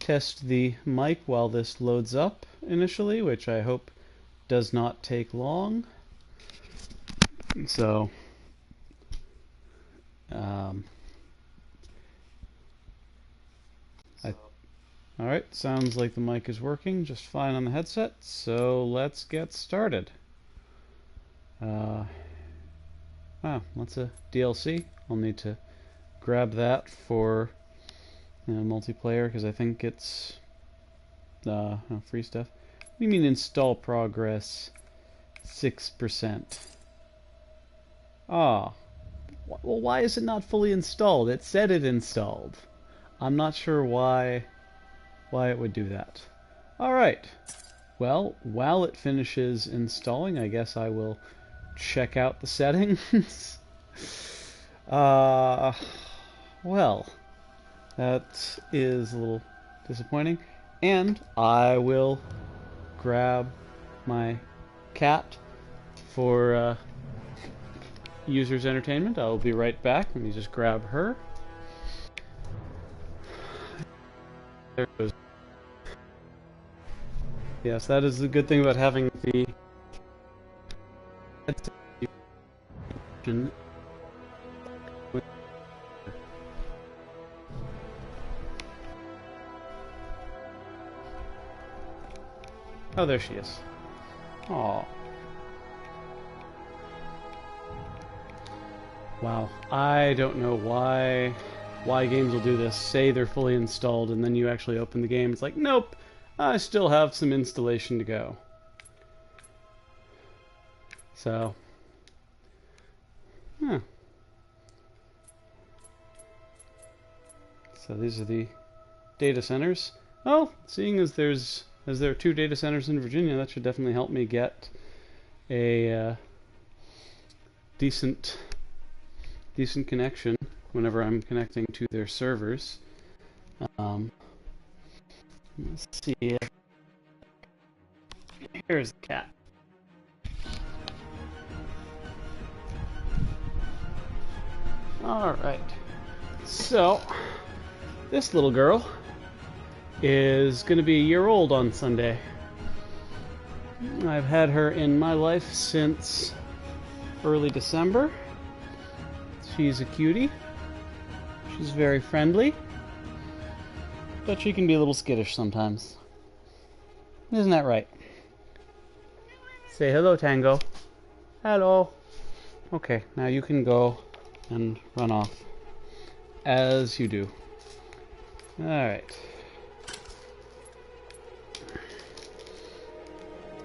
test the mic while this loads up initially, which I hope does not take long. So, alright, sounds like the mic is working just fine on the headset, so let's get started. That's a DLC. I'll need to grab that for multiplayer, because I think it's free stuff. What do you mean install progress 6%? Well, why is it not fully installed? It said it installed. I'm not sure why it would do that. Alright. Well, while it finishes installing, I guess I will check out the settings. Well, that is a little disappointing. And I will grab my cat for user's entertainment. I'll be right back. Let me just grab her. There it goes. Yes, that is the good thing about having the Oh, there she is. Aw. Wow, I don't know why games will do this. Say they're fully installed and then you actually open the game. It's like, nope, I still have some installation to go. So, So these are the data centers. Well, seeing as there are 2 data centers in Virginia, that should definitely help me get a decent connection whenever I'm connecting to their servers. Let's see. Here's the cat. Alright. So, this little girl is going to be a year old on Sunday. I've had her in my life since early December. She's a cutie. She's very friendly, but she can be a little skittish sometimes. Isn't that right? Say hello, Tango. Hello. Okay, now you can go and run off, as you do. Alright.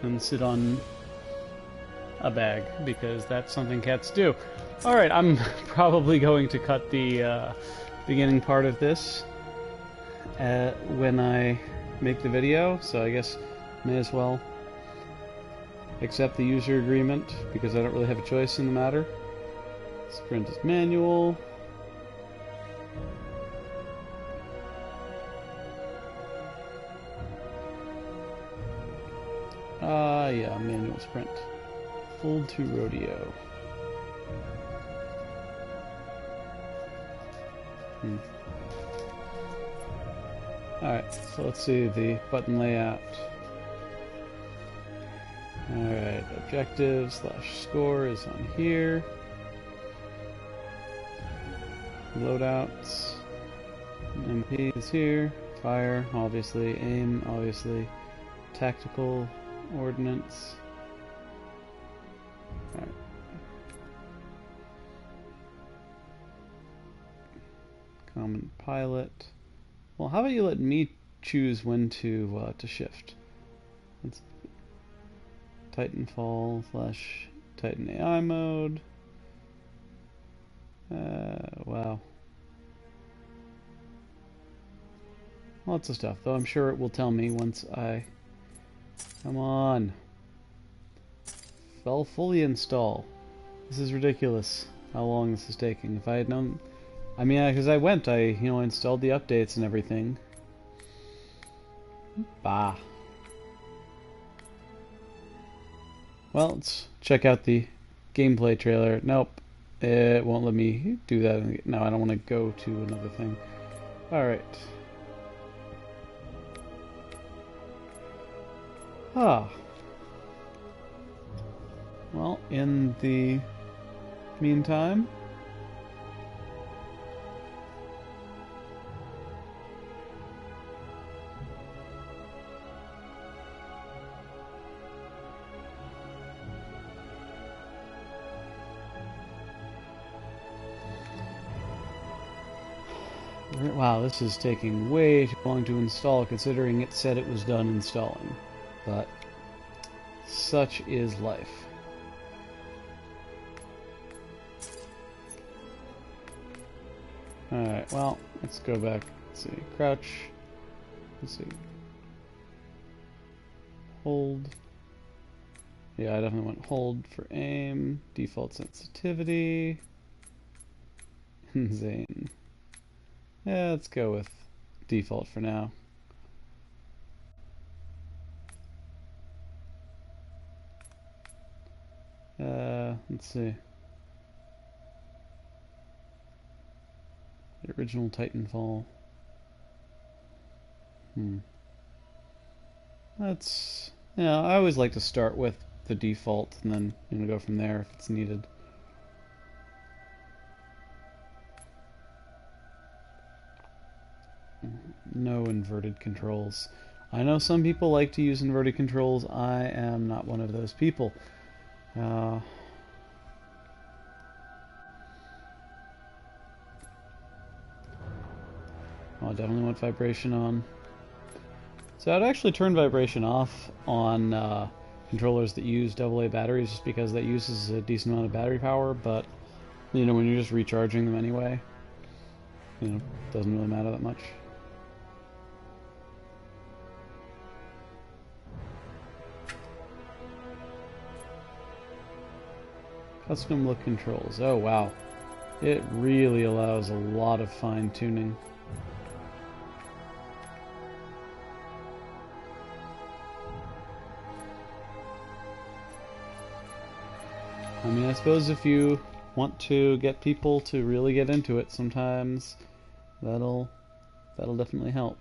And sit on a bag, because that's something cats do. Alright, I'm probably going to cut the beginning part of this when I make the video, so I guess may as well accept the user agreement, because I don't really have a choice in the matter. Sprint is manual. Yeah, manual sprint. Fold to rodeo. Alright, so let's see the button layout. Alright, objective / score is on here. Loadouts. MP is here. Fire, obviously. Aim, obviously. Tactical, ordnance. Alright. Common pilot. Well, how about you let me choose when to shift? Let's Titanfall / Titan AI mode. Wow. Lots of stuff, though I'm sure it will tell me once I... Come on. Fully install. This is ridiculous how long this is taking. If I had known... I mean, because I installed the updates and everything. Bah. Well, let's check out the gameplay trailer. Nope. It won't let me do that. No, I don't want to go to another thing. Alright. Ah. Well, in the meantime, wow, this is taking way too long to install considering it said it was done installing. But such is life. Alright, well, let's go back. Let's see. Crouch. Let's see. Hold. Yeah, I definitely want hold for aim. Default sensitivity. Zane. Yeah, let's go with default for now. Let's see. The original Titanfall. That's... Yeah, I always like to start with the default and then go from there if it's needed. No inverted controls. I know some people like to use inverted controls. I am not one of those people. I definitely want vibration on. So I'd actually turn vibration off on controllers that use AA batteries just because that uses a decent amount of battery power, but when you're just recharging them anyway, doesn't really matter that much. Custom look controls. Oh wow. It really allows a lot of fine tuning. I mean, I suppose if you want to get people to really get into it, sometimes that'll definitely help.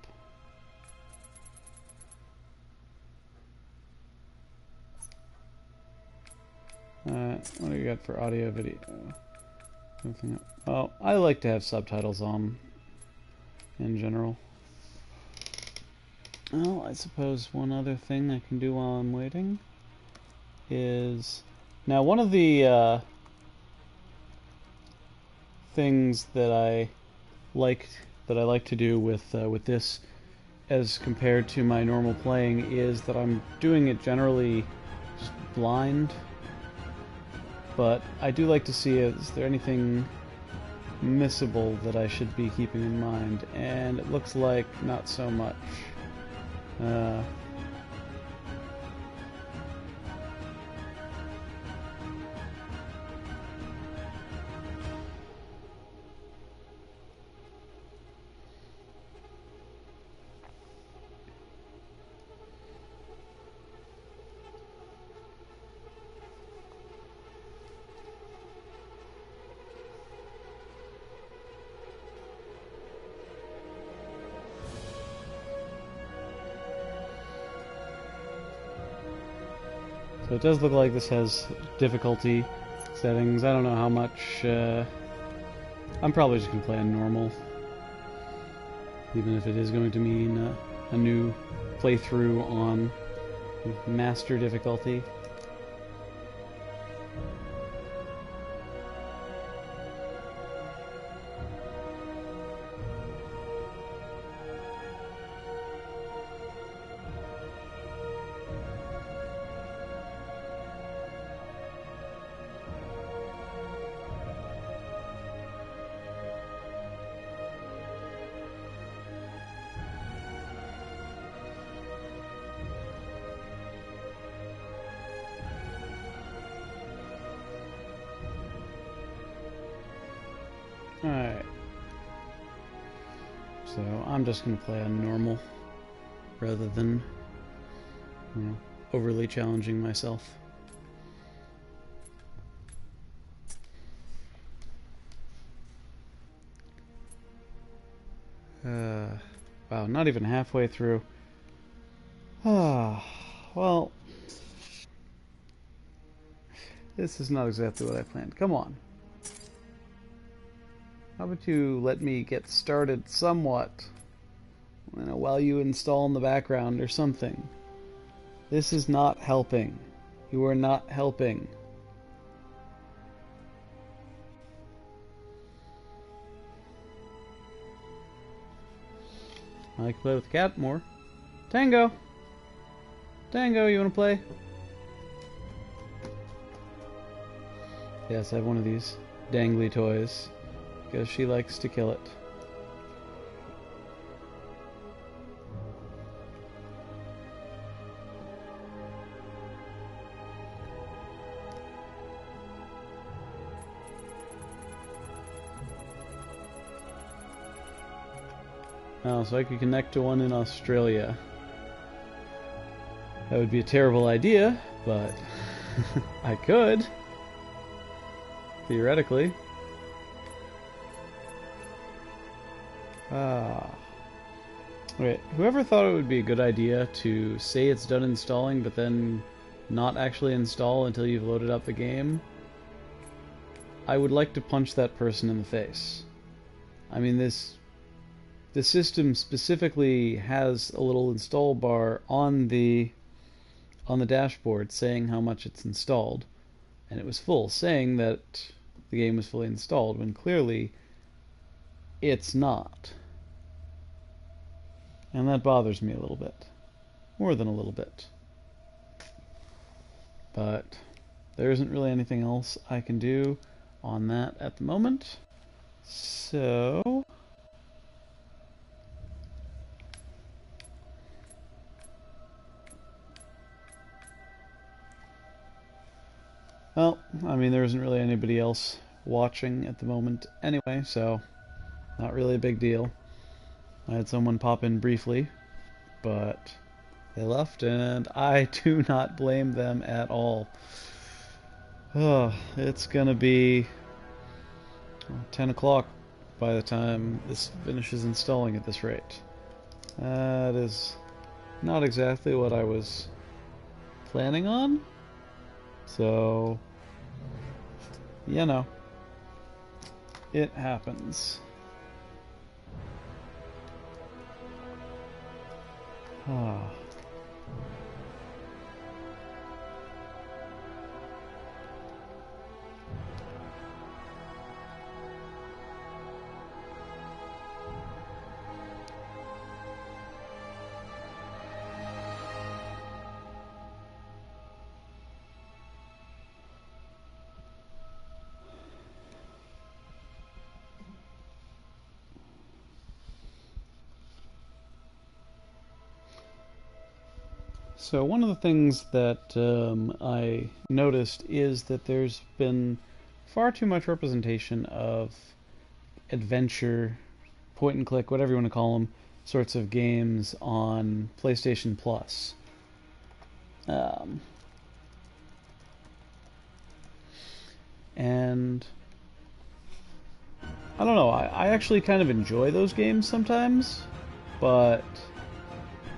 Alright, what do you got for audio, video? Oh, I like to have subtitles on in general. Well, I suppose one other thing I can do while I'm waiting is... Now, one of the things that I like to do with this, as compared to my normal playing, is that I'm doing it generally just blind. But I do like to see, is there anything missable that I should be keeping in mind? And it looks like not so much. So it does look like this has difficulty settings. I don't know how much. I'm probably just going to play on normal. Even if it is going to mean a new playthrough on master difficulty. Alright. So I'm just going to play on normal rather than, overly challenging myself. Wow, not even halfway through. well, this is not exactly what I planned. Come on. How about you let me get started somewhat, while you install in the background or something. This is not helping. You are not helping. I like to play with the cat more. Tango! Tango, you wanna play? Yes, I have one of these dangly toys, because she likes to kill it. Oh, so I could connect to one in Australia. That would be a terrible idea, but I could. Theoretically. Wait, whoever thought it would be a good idea to say it's done installing, but then not actually install until you've loaded up the game, I would like to punch that person in the face. I mean, the system specifically has a little install bar on the dashboard saying how much it's installed, and it was full, saying that the game was fully installed, when clearly it's not. And that bothers me a little bit. More than a little bit. But there isn't really anything else I can do on that at the moment. So well, I mean, there isn't really anybody else watching at the moment anyway, so not really a big deal. I had someone pop in briefly, but they left, and I do not blame them at all. Oh, it's gonna be 10 o'clock by the time this finishes installing at this rate. That is not exactly what I was planning on. So, you know, it happens. Ah. So one of the things that I noticed is that there's been far too much representation of adventure, point and click, whatever you want to call them, sorts of games on PlayStation Plus. And I don't know, I actually kind of enjoy those games sometimes, but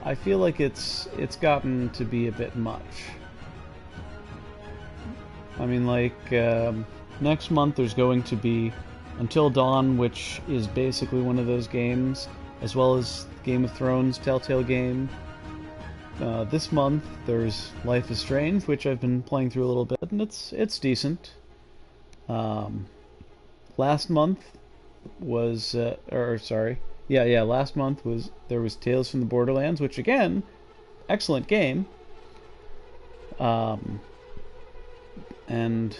I feel like it's gotten to be a bit much. I mean, like, next month there's going to be Until Dawn, which is basically one of those games, as well as Game of Thrones Telltale game. This month there's Life is Strange, which I've been playing through a little bit, and it's decent. Last month was, last month was Tales from the Borderlands, which again, excellent game. And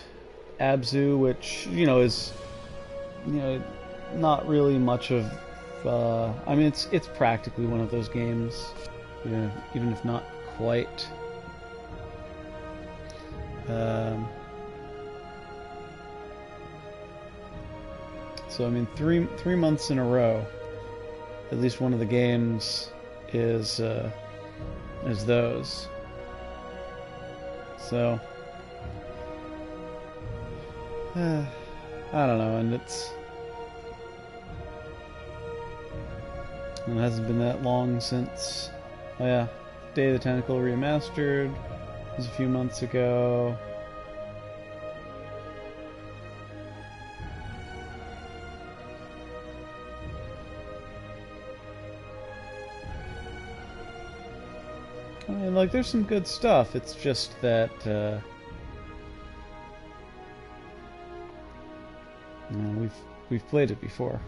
Abzu, which is not really much of. I mean, it's practically one of those games, even if not quite. So I mean, three months in a row, at least one of the games is those. So I don't know, and it hasn't been that long since. Oh yeah, Day of the Tentacle Remastered was a few months ago. I mean, like, there's some good stuff. It's just that, you know, we've played it before.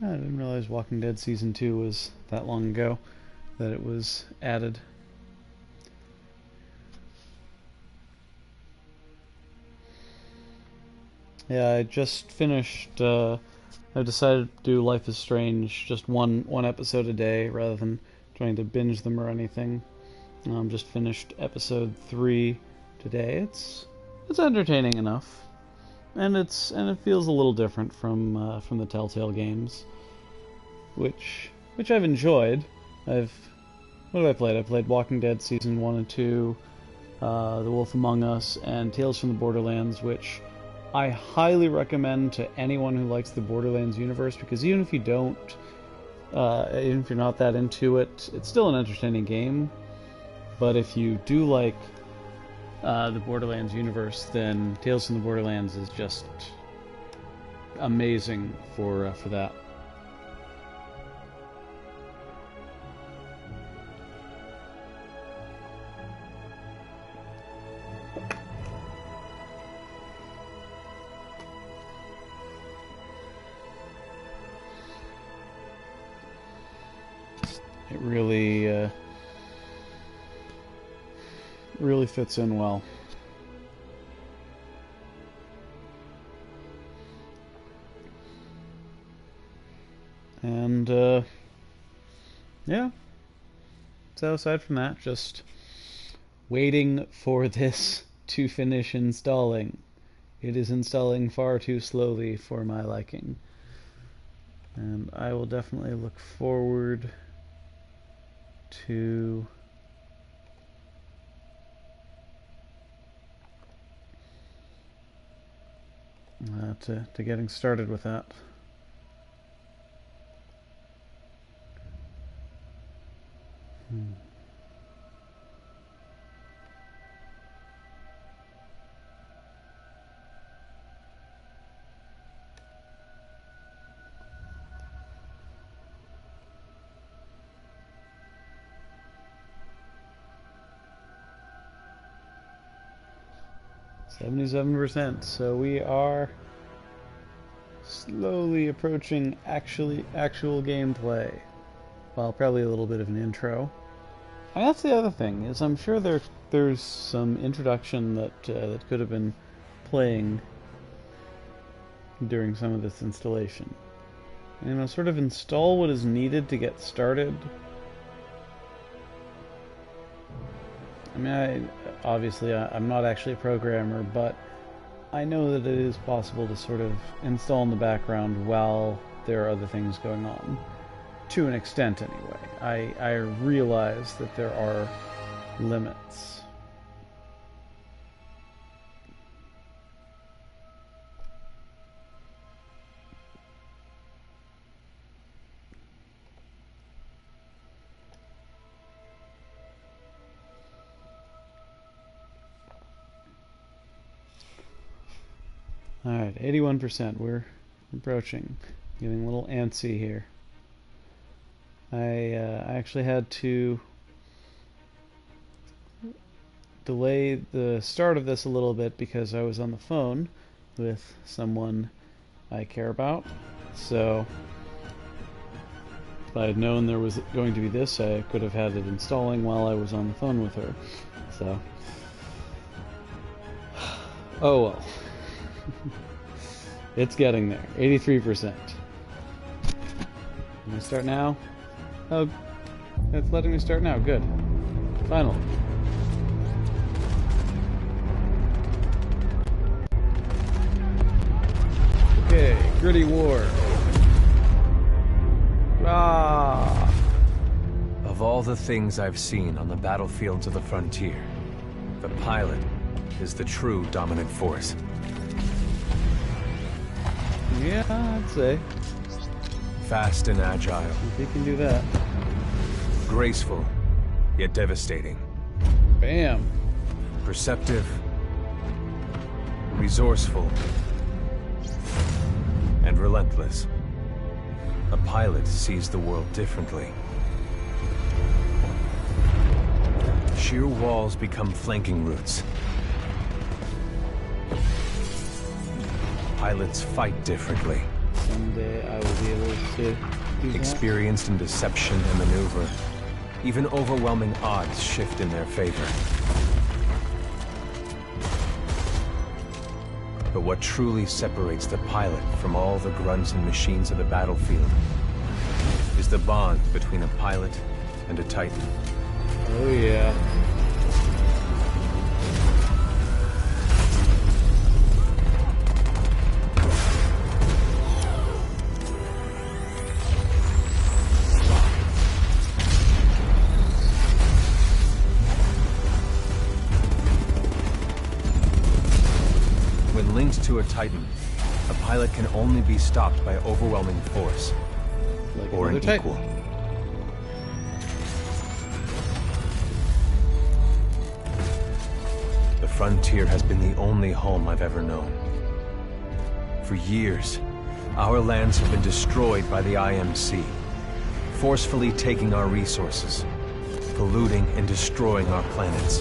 I didn't realize Walking Dead Season 2 was that long ago that it was added. Yeah, I just finished, I decided to do Life is Strange, just one episode a day rather than trying to binge them or anything. Just finished episode 3 today. It's entertaining enough. And it feels a little different from the Telltale games, which I've enjoyed. What have I played? I played Walking Dead Season 1 and 2, The Wolf Among Us, and Tales from the Borderlands, which I highly recommend to anyone who likes the Borderlands universe, because even if you don't, even if you're not that into it, it's still an entertaining game. But if you do like the Borderlands universe, then Tales from the Borderlands is just amazing for that. It really fits in well. And yeah. So aside from that, just waiting for this to finish installing. It is installing far too slowly for my liking. And I will definitely look forward to getting started with that. Hmm. %, so we are slowly approaching actual gameplay. Well, probably a little bit of an intro. And that's the other thing, is I'm sure there's some introduction that could have been playing during some of this installation. You know, sort of install what is needed to get started. I mean, obviously I'm not actually a programmer, but I know that it is possible to sort of install in the background while there are other things going on. To an extent, anyway. I realize that there are limits. Alright, 81%. We're approaching. Getting a little antsy here. I actually had to delay the start of this a little bit because I was on the phone with someone I care about. So if I had known there was going to be this, I could have had it installing while I was on the phone with her. So, oh well. It's getting there. 83%. I'm gonna start now. Oh, it's letting me start now. Good. Finally. Okay, gritty war. Ah! Of all the things I've seen on the battlefields of the frontier, the pilot is the true dominant force. Yeah, I'd say. Fast and agile. If he can do that. Graceful, yet devastating. Bam. Perceptive. Resourceful. And relentless. A pilot sees the world differently. Sheer walls become flanking routes. Pilots fight differently. Someday I will be able to do that. Experienced in deception and maneuver. Even overwhelming odds shift in their favor. But what truly separates the pilot from all the grunts and machines of the battlefield is the bond between a pilot and a Titan. Oh yeah. When linked to a Titan, a pilot can only be stopped by overwhelming force, Like or an another Titan. equal. The frontier has been the only home I've ever known. For years, our lands have been destroyed by the IMC, forcefully taking our resources, polluting and destroying our planets,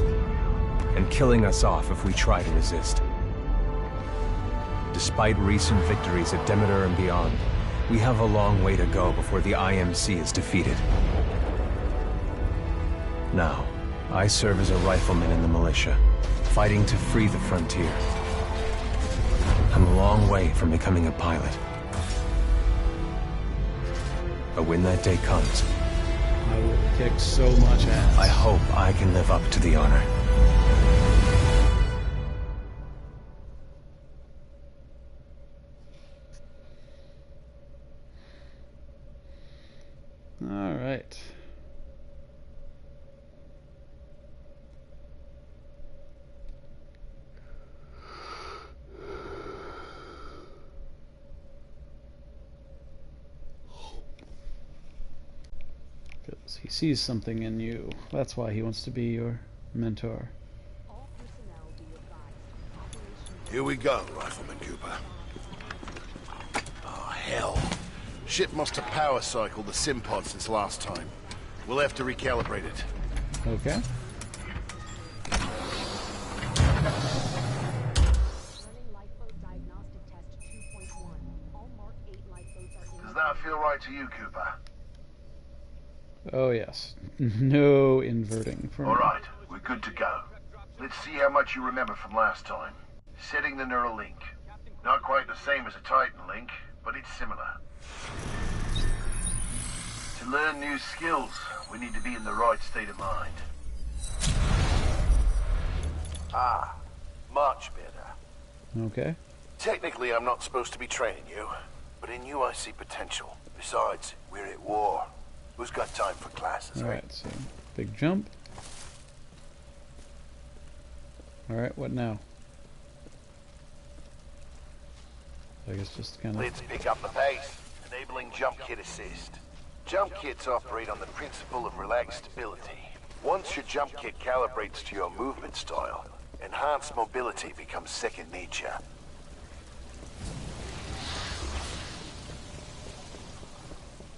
and killing us off if we try to resist. Despite recent victories at Demeter and beyond, we have a long way to go before the IMC is defeated. Now, I serve as a rifleman in the militia, fighting to free the frontier. I'm a long way from becoming a pilot. But when that day comes, I will kick so much ass. I hope I can live up to the honor. All right. Because he sees something in you. That's why he wants to be your mentor. Here we go, Rifleman Cooper. Oh, hell. Ship must have power cycled the sim pod since last time. We'll have to recalibrate it. Okay. Does that feel right to you, Cooper? Oh yes. No inverting for me. All right, we're good to go. Let's see how much you remember from last time. Setting the neural link. Not quite the same as a Titan link, but it's similar. To learn new skills, we need to be in the right state of mind. Ah, much better. Okay. Technically, I'm not supposed to be training you, but in you I see potential. Besides, we're at war. Who's got time for classes, right? Alright, so big jump. Alright, what now? I guess just kind of... Let's pick up the pace, enabling jump kit assist. Jump kits operate on the principle of relaxed stability. Once your jump kit calibrates to your movement style, enhanced mobility becomes second nature.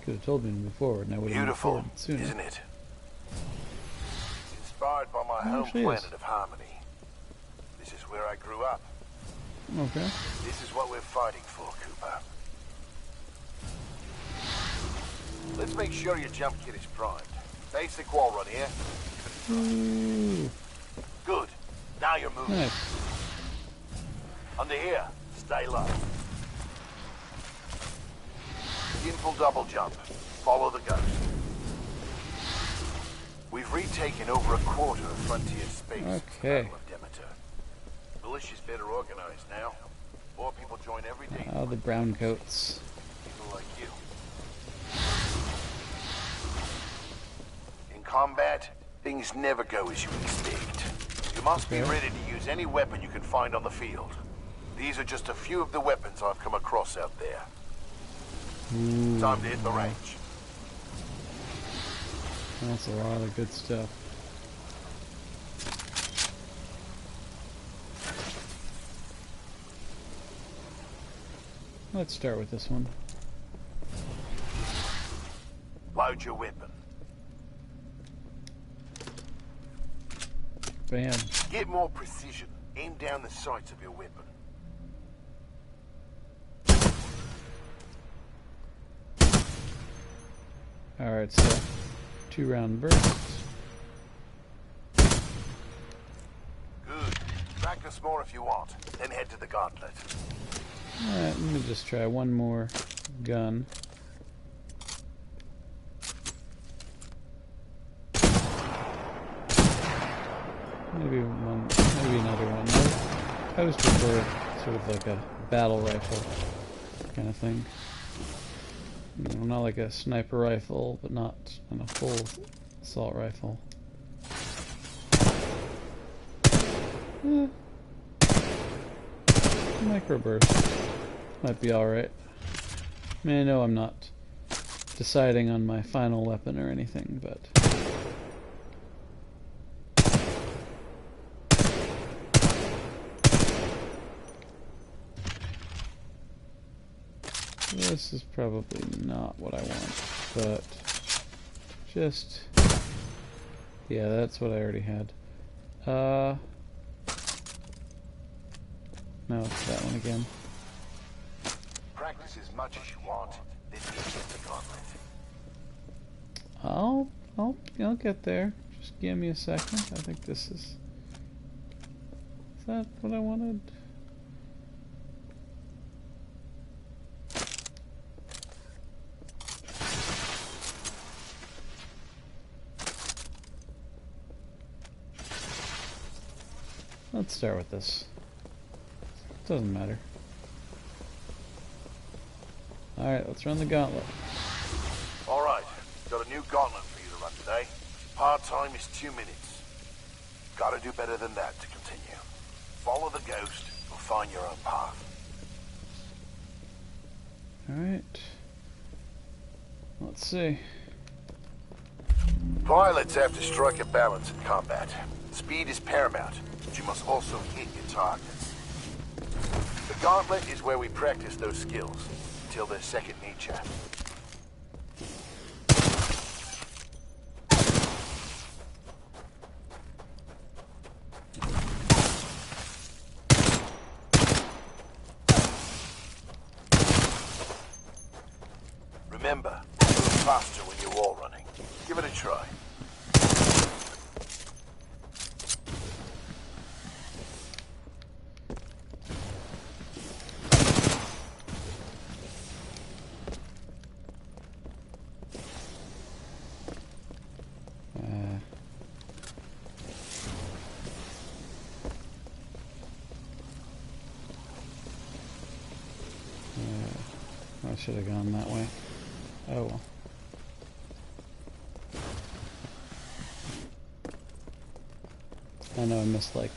Could have told me to move forward, and I would have moved Beautiful, forward sooner. isn't it? Inspired by my home actually planet is. of Harmony. This is where I grew up. Okay. This is what we're fighting for, Cooper. Let's make sure your jump kit is primed. Basic wall run here. Ooh, Good. Now you're moving. nice. Under here. Stay low. Simple double jump. Follow the ghost. We've retaken over a quarter of frontier space. Okay. Battle of Demeter. Militia's better organized now. More people join every day. Ah, the brown coats. People like you. In combat, things never go as you expect. You must be Okay. ready to use any weapon you can find on the field. These are just a few of the weapons I've come across out there. Ooh, Time to hit the range. that's a lot of good stuff. Let's start with this one. Load your weapon. Bam. Get more precision. Aim down the sights of your weapon. Alright, so 2-round bursts. Good. Practice more if you want. Then head to the gauntlet. Alright, let me just try one more gun. Maybe another one. I always prefer sort of like a battle rifle kind of thing. You know, not like a sniper rifle, but not a full assault rifle. Microburst might be alright. I mean, I know I'm not deciding on my final weapon or anything, but... This is probably not what I want, but just... yeah, that's what I already had. No, it's that one again. Practice as much as you want, then hit the gauntlet. I'll get there. Just give me a second. I think this is... is that what I wanted? Let's start with this. Doesn't matter. Alright, let's run the gauntlet. Alright, got a new gauntlet for you to run today. Hard time is 2 minutes. Gotta do better than that to continue. Follow the ghost, or find your own path. Alright. Let's see. Pilots have to strike a balance in combat. Speed is paramount, but you must also hit your targets. The gauntlet is where we practice those skills, until they're second nature. Remember, move faster when you're wall running. Give it a try. I should have gone that way. Oh well. I know I missed like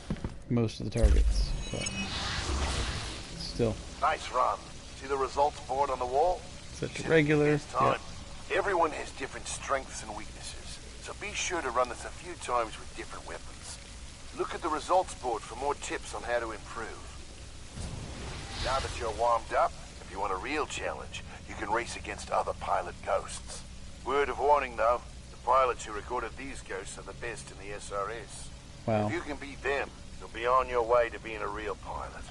most of the targets, but still. Nice run. See the results board on the wall? Such a regular. Time. Everyone has different strengths and weaknesses, so be sure to run this a few times with different weapons. Look at the results board for more tips on how to improve. Now that you're warmed up, if you want a real challenge, you can race against other pilot ghosts. Word of warning though, the pilots who recorded these ghosts are the best in the SRS. Wow. If you can beat them, you'll be on your way to being a real pilot.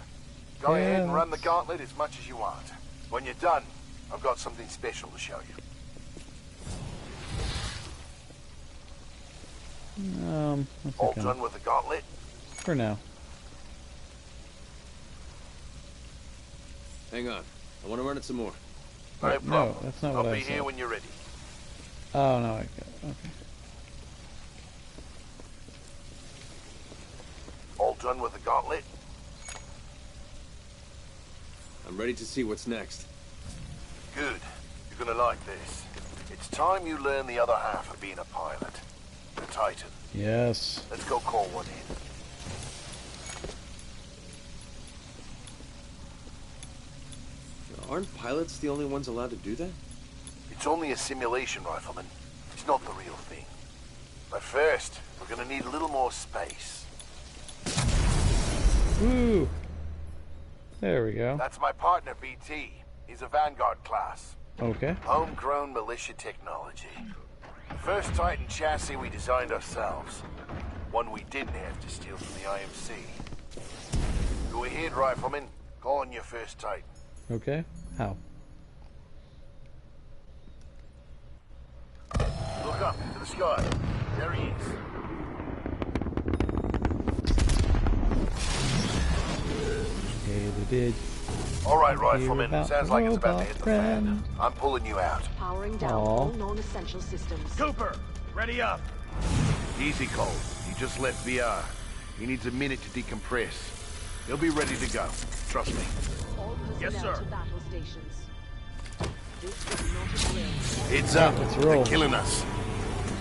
Go ahead and run the gauntlet as much as you want. When you're done, I've got something special to show you. All done with the gauntlet? For now. Hang on. I want to run it some more. No problem. No, that's not what I I'll be said. here when you're ready. Oh, no, I got it. Okay. All done with the gauntlet? I'm ready to see what's next. Good. You're gonna like this. It's time you learn the other half of being a pilot. The Titan. Yes. Let's go call one in. Aren't pilots the only ones allowed to do that? It's only a simulation, Rifleman. It's not the real thing. But first, we're gonna need a little more space. Woo! There we go. That's my partner, BT. He's a Vanguard class. Okay. Homegrown militia technology. First Titan chassis we designed ourselves. One we didn't have to steal from the IMC. Go ahead, Rifleman. Call on your first Titan. Okay. How? Look up to the sky. There he is. Okay, they did. All right, Rifleman. about Sounds like it's about to hit the fan. friend. I'm pulling you out. Powering down all non-essential systems. Cooper, ready up. Easy, Cole. He just left VR. He needs a minute to decompress. He'll be ready to go. Trust me. All Yes, personnel sir. to battle stations. This is not a drill. It's up. Let's They're roll. killing us.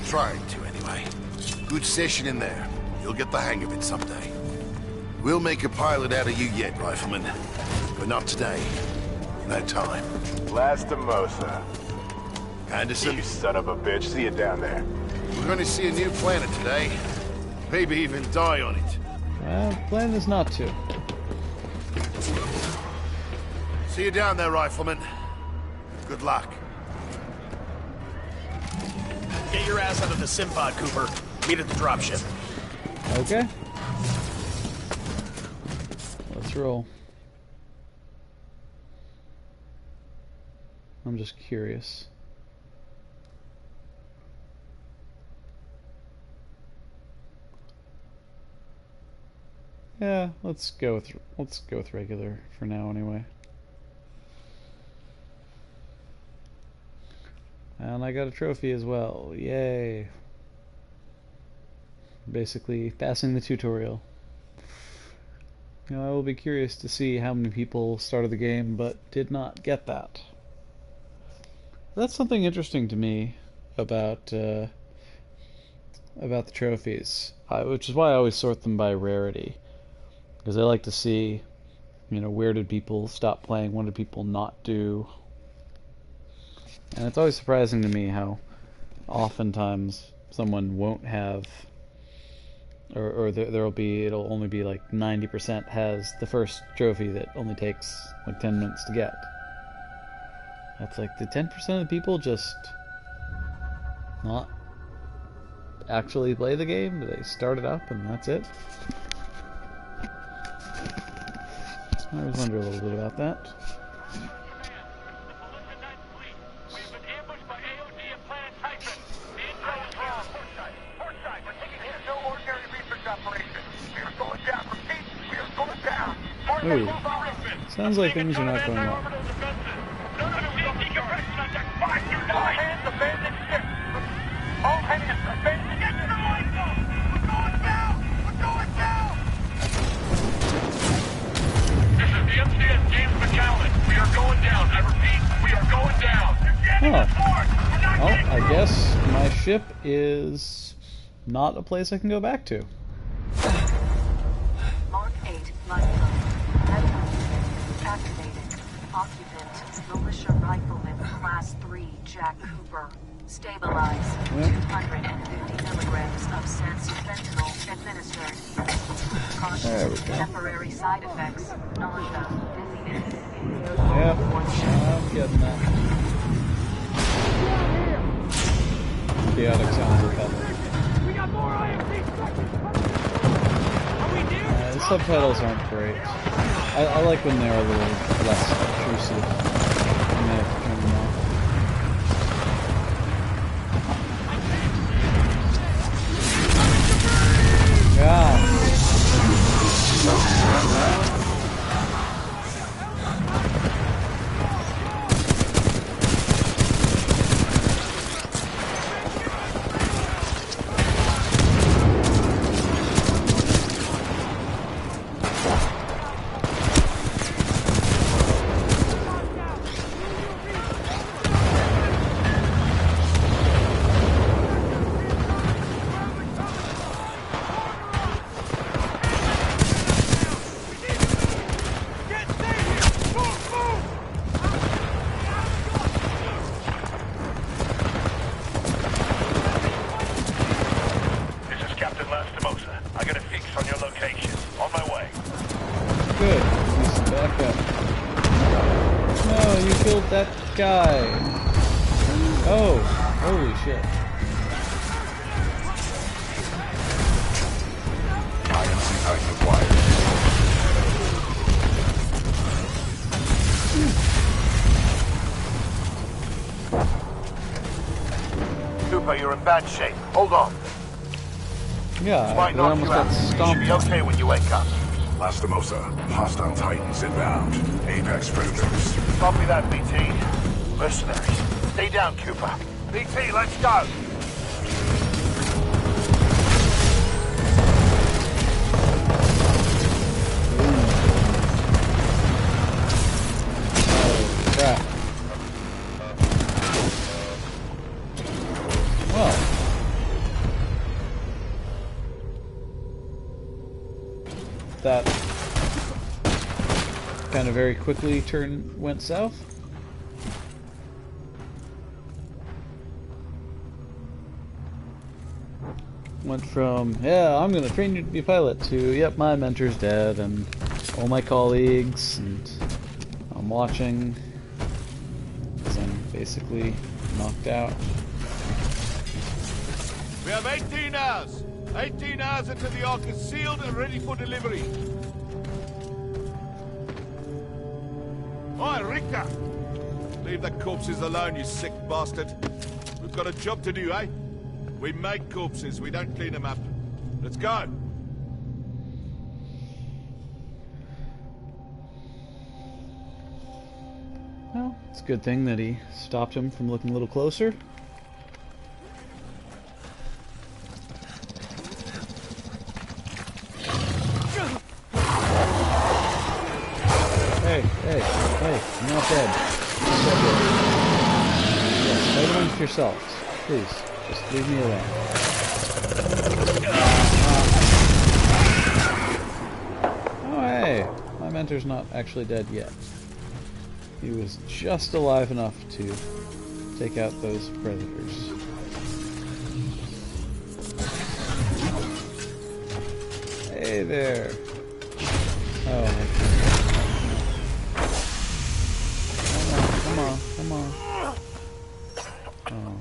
Trying to, anyway. Good session in there. You'll get the hang of it someday. We'll make a pilot out of you yet, Rifleman. But not today. No time. Lastimosa. Anderson, You son of a bitch. See you down there. we're going to see a new planet today. Maybe even die on it. Well, plan is not to. See you down there, Rifleman. Good luck. Get your ass out of the sim pod, Cooper. Meet at the dropship. Okay. Let's roll. I'm just curious. Yeah, let's go with regular for now anyway. And I got a trophy as well. Yay. Basically passing the tutorial. You know, I will be curious to see how many people started the game but did not get that. That's something interesting to me about the trophies, which is why I always sort them by rarity, because I like to see, you know, where did people stop playing, what did people not do, and it's always surprising to me how oftentimes someone won't have, or it'll only be like 90% has the first trophy that only takes like 10 minutes to get. That's like the 10% of the people just not actually play the game. They start it up and that's it. I always wonder a little bit about that. Ooh. Sounds like things are not going well. Oh. Well, I guess my ship is not a place I can go back to. Mark 8, lifeboat. Activated. Occupant, militia rifleman, class 3, Jack Cooper. Stabilize. 250 milligrams of fentanyl administered. There we Caution. go. Temporary side effects. Nausea. Dizziness. Yep, I'm getting that. Chaotic sounds are coming. We got more IMC structures coming. Are we near? The subtitles aren't great. I like when they're a little less obtrusive. I may have to turn them off. Yeah. good. Please back up. No, you killed that guy. Oh, holy shit. IMC Titan acquired. Cooper, you're in bad shape. Hold on. Yeah, Might I knock almost you out. got You should stomped be on. okay when you wake up. Lastimosa, hostile Titans inbound. Apex predators. Copy that, BT. Mercenaries. Stay down, Cooper. BT, let's go. Oh, crap. Well. That kind of very quickly went south. Went from, yeah, I'm gonna train you to be a pilot, to, yep, my mentor's dead, and all my colleagues, and I'm watching, because I'm basically knocked out. We have 18 hours. 18 hours until the Ark is sealed and ready for delivery. Oi, Rika! Leave the corpses alone, you sick bastard. We've got a job to do, eh? We make corpses, we don't clean them up. Let's go! Well, it's a good thing that he stopped him from looking a little closer. Hey, I'm not dead. I'm not dead yet. Yes, fight amongst yourselves. Please, just leave me alone. Oh, hey, my mentor's not actually dead yet. He was just alive enough to take out those predators. Hey there. Oh, come on. Oh.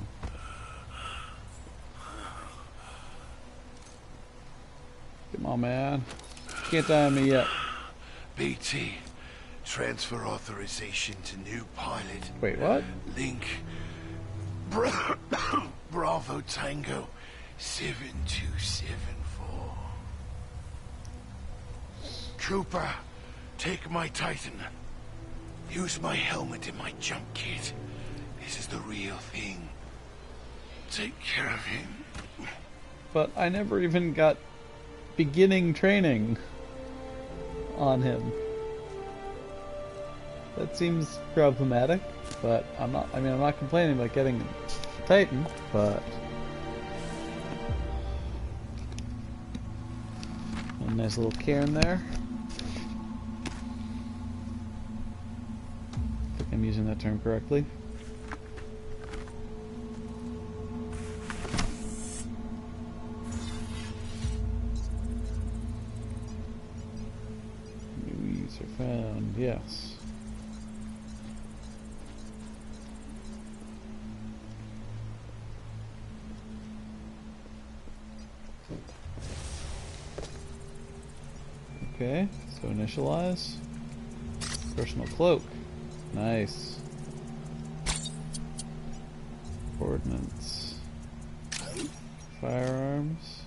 Come on, man. Can't die on me yet. BT, transfer authorization to new pilot. Wait, what? Link. Bravo Tango 7274. Cooper, take my Titan. Use my helmet and my jump kit. This is the real thing. Take care of him. But I never even got beginning training on him. That seems problematic, but I'm not complaining about getting a Titan, but a nice little cairn there. I think I'm using that term correctly. New user found, yes. Okay, so initialize. Personal cloak. Nice. Ordnance. Firearms.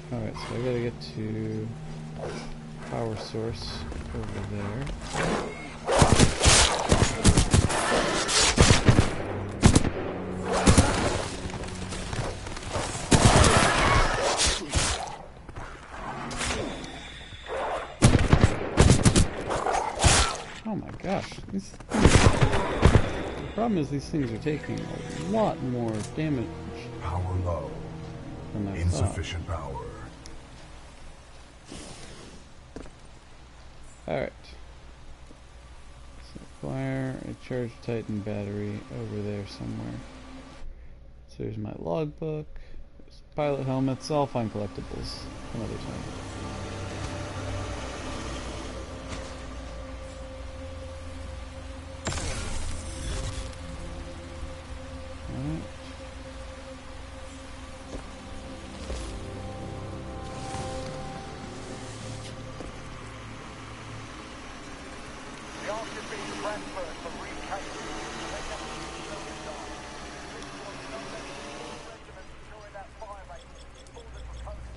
Alright, so I gotta get to power source over there. Oh my gosh, these things... The problem is these things are taking a lot more damage. Power low. than I thought. Insufficient power. Alright. So acquire a charged Titan battery over there somewhere. So there's my logbook. There's pilot helmets. I'll find collectibles another time. Alright.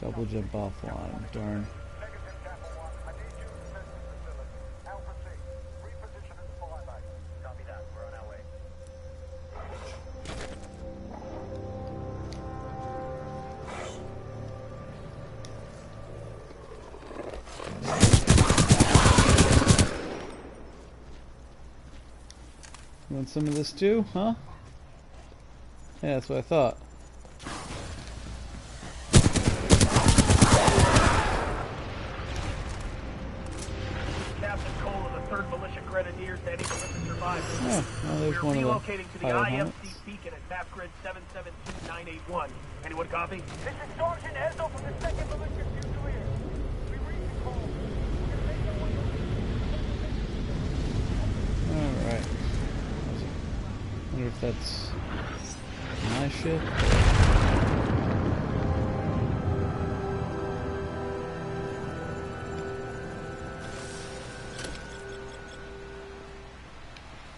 Double jump offline, darn. Want some of this too, huh? Yeah, that's what I thought. Captain Cole of the 3rd Militia Grenadiers to any Militia survivors. Yeah, well, there's We're one of the relocating to the pilot IMC helmets. beacon at map grid 772981. Anyone copy? This is Sergeant Ezo from the 2nd Militia Fusiliers. We read the call. Alright. Wonder if that's my ship.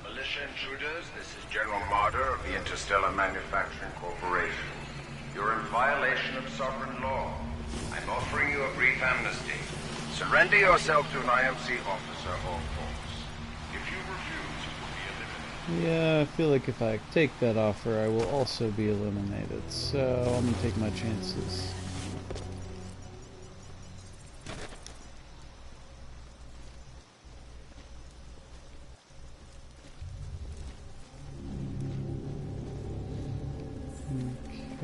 Militia intruders, this is General Marder of the Interstellar Manufacturing Corporation. You're in violation of sovereign law. I'm offering you a brief amnesty. Surrender yourself to an IMC officer or force. If you refuse, you will be eliminated. Yeah, I feel like if I take that offer, I will also be eliminated. So I'm gonna take my chances.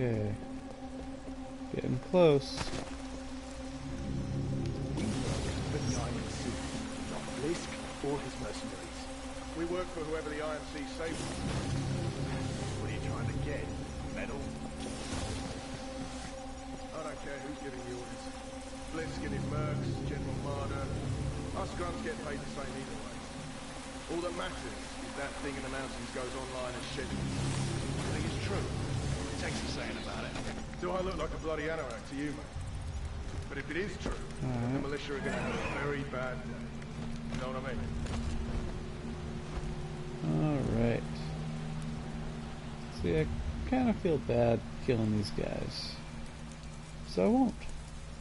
Okay. Getting close. Blisk or his mercenaries. We work for whoever the IMC saves. What are you trying to get? Medal? I don't care who's giving the orders. Blisk and his mercs, General Marder. Us grunts get paid the same either way. All that matters is that thing in the mountains goes online as scheduled. I think it's true. Thanks for saying about it. Do I look like a bloody anorak to you, mate? But if it is true, then the militia are going to have a very bad day. You know what I mean? Alright. See, I kind of feel bad killing these guys. So I won't.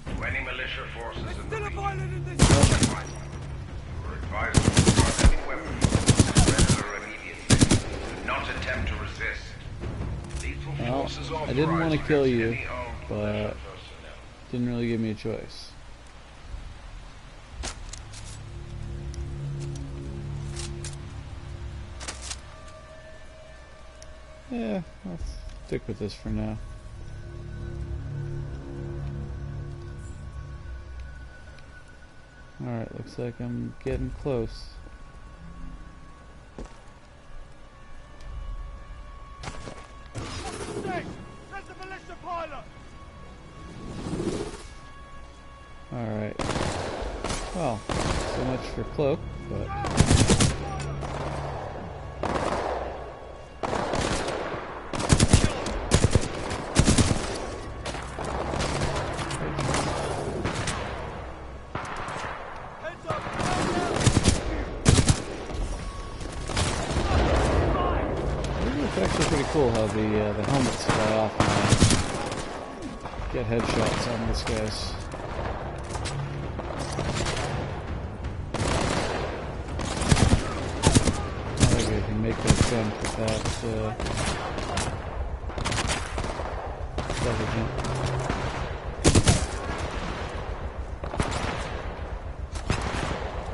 To any militia forces in the region, in this you're advised to drop any weapons, surrender immediately. Do not attempt to resist. Lethal Well, forces I didn't want to authorized kill against you, any armed but militia personnel. didn't really give me a choice. Yeah, I'll stick with this for now. Alright, looks like I'm getting close. That's the militia pilot! Alright. Well, so much for cloak, but... It's actually pretty cool how the helmets fly off and get headshots on these guys. Maybe I can make that jump without double jump.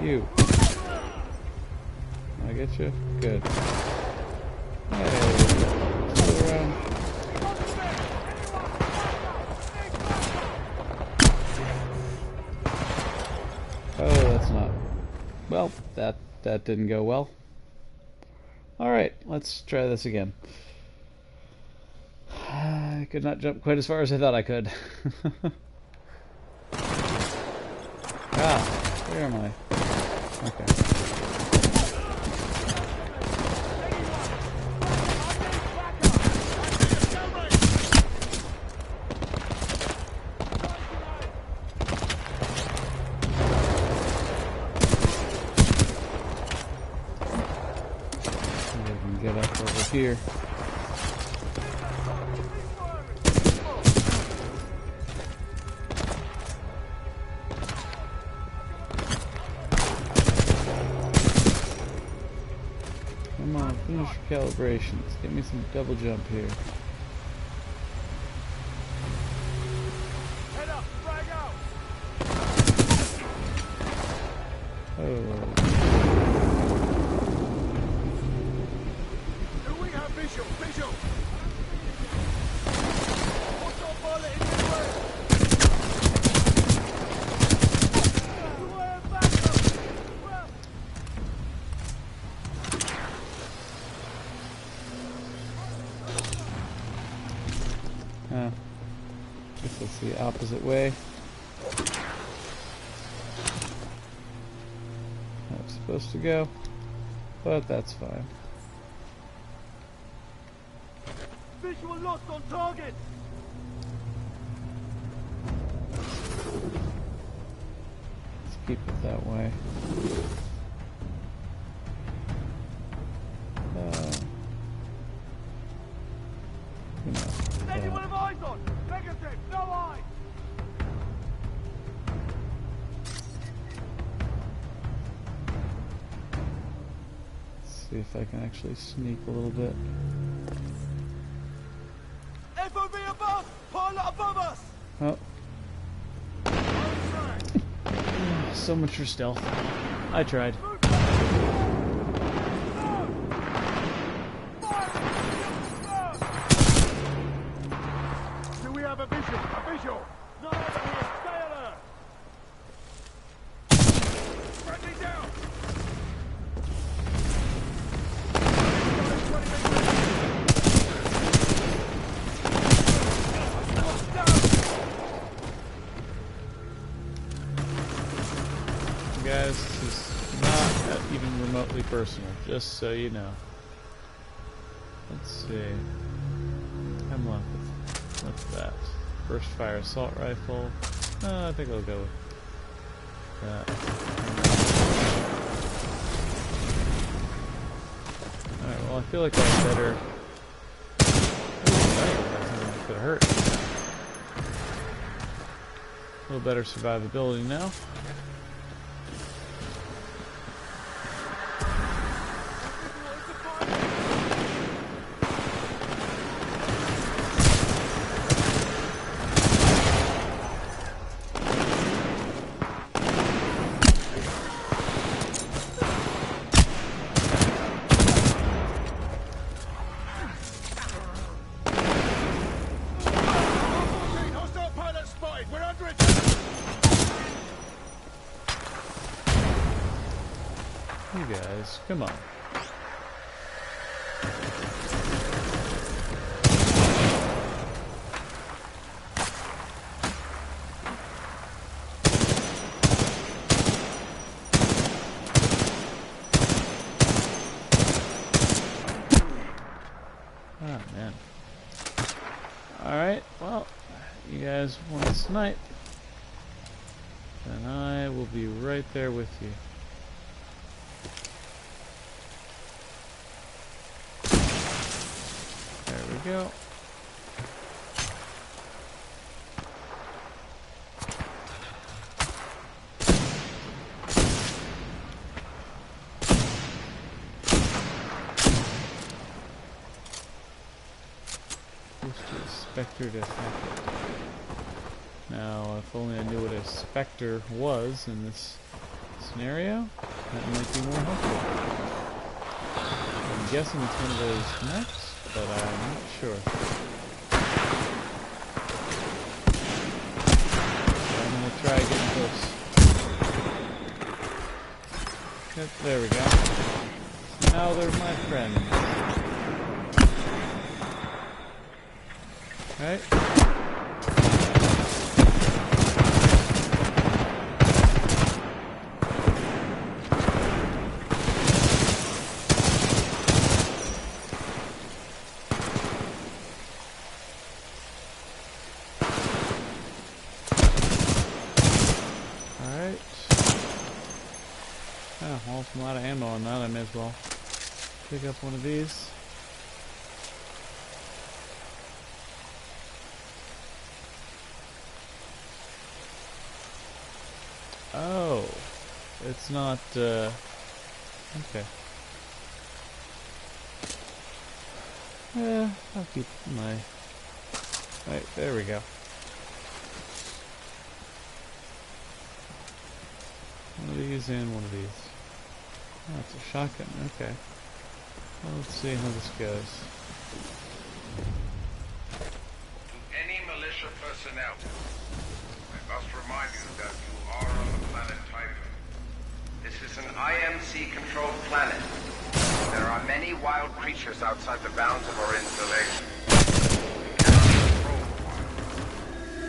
You. I get you? Good. Hey, still around. Well, that didn't go well. Alright, let's try this again. I could not jump quite as far as I thought I could. Where am I? Okay. See if I can get up over here. Come on, finish your calibrations. Get me some double jump here. Head up, frag out. Oh. Do we have visual? Visual! What's your bullet in your way? Beware of backup. Well, Guess that's the opposite way. That's supposed to go, but that's fine. visual lost on target. Let's keep it that way. Anyone have eyes on? Negative, no eyes. Let's see if I can actually sneak a little bit. FOV above! Pilot above us! Oh. So much for stealth. I tried. Do we have a visual? A visual! Not over here, stay alert! Friendly down! Guys, this is not even remotely personal, just so you know. Let's see. I'm left with what's that? First fire assault rifle. I think I'll go with that. Alright, well I feel like I better. That could hurt. A little better survivability now. Hostile pilot spotted! We're under attack! You guys, come on. Oh man. Alright, well, you guys won tonight. And I will be right there with you. There we go. Spectre to attack it. Now, if only I knew what a spectre was in this scenario, that might be more helpful. I'm guessing it's one of those mechs, but I'm not sure. So I'm gonna try getting close. Yep, there we go. Now they're my friends. Right? Alright. Oh, well, I'm out of ammo on that. I may as well pick up one of these. Oh, it's not, okay. Yeah, I'll keep my, right, there we go. One of these and one of these. Oh, it's a shotgun, okay. Well, let's see how this goes. To any militia personnel, I must remind you that you are on the planet Typhon. This is an IMC-controlled planet. There are many wild creatures outside the bounds of our installation. We cannot control the wild.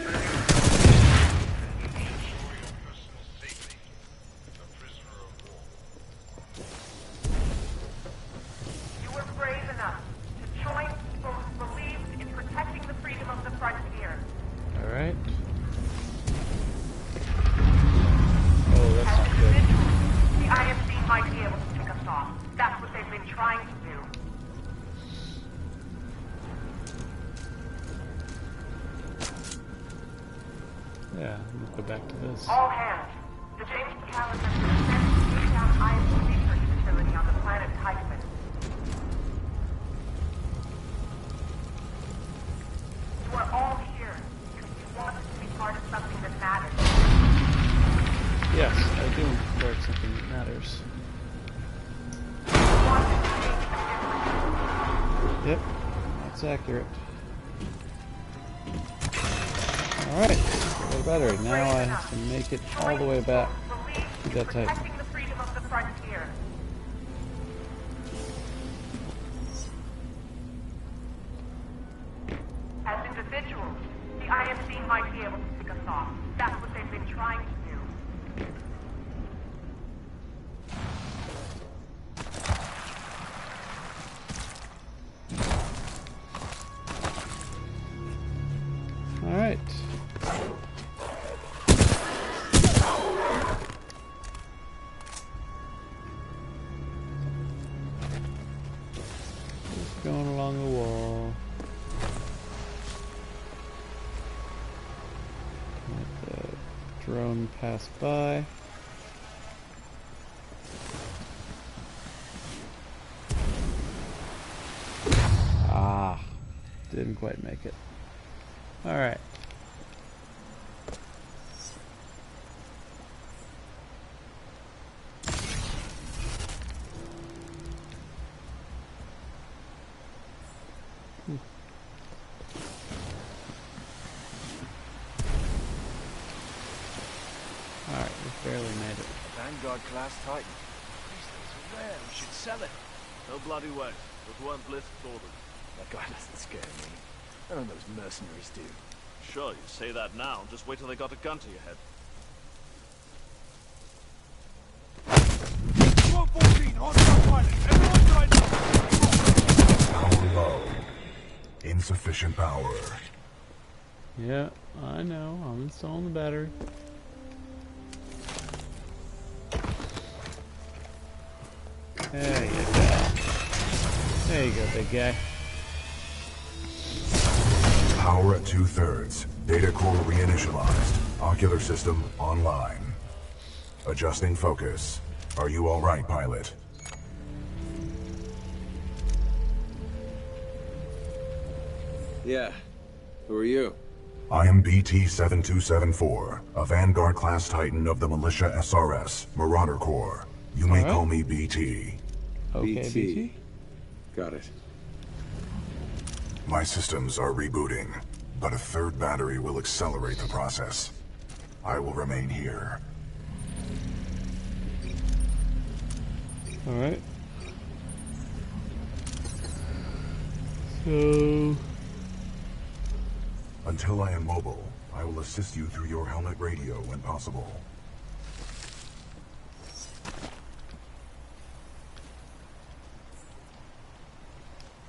Turning you should ensure your personal safety as a prisoner of war. You were brave enough to join people who believed in protecting the freedom of the frontier. Alright. Oh, that's not good. The IMC might be able to pick us off. That's what they've been trying to do. Yeah, we'll go back to this. All hands. The James Callan has been sent to take down IMC research facility on the planet Typhon. You are all here because you want to be part of something that matters. Yes, I do support something that matters. You want to make a difference. Yep, that's accurate. Alright, got a battery. Now I have to make it all the way back to that Titan. Protecting the freedom of the frontier. As individuals, the IMC might be able to pick us off. That's what they've been trying to do. Alright. Just going along the wall. Let the drone pass by. Ah, didn't quite make it. Alright. Alright, we barely made it. Vanguard class Titan. These things are rare. We should sell it. No bloody way. With one bliss ordered. That guy doesn't scare me. None of those mercenaries do. Sure, you say that now. Just wait till they got a gun to your head. 114, hostile pilot. Everyone line up. Power low. Insufficient power. Yeah, I know. I'm installing the battery. There you go. There you go, big guy. Power at 2/3. Data core reinitialized. Ocular system online. Adjusting focus. Are you all right, pilot? Yeah. Who are you? I am BT-7274, a Vanguard-class Titan of the Militia SRS, Marauder Corps. You may call me BT. Okay, BT. Got it. My systems are rebooting, but a third battery will accelerate the process. I will remain here. Alright. So... Until I am mobile, I will assist you through your helmet radio when possible.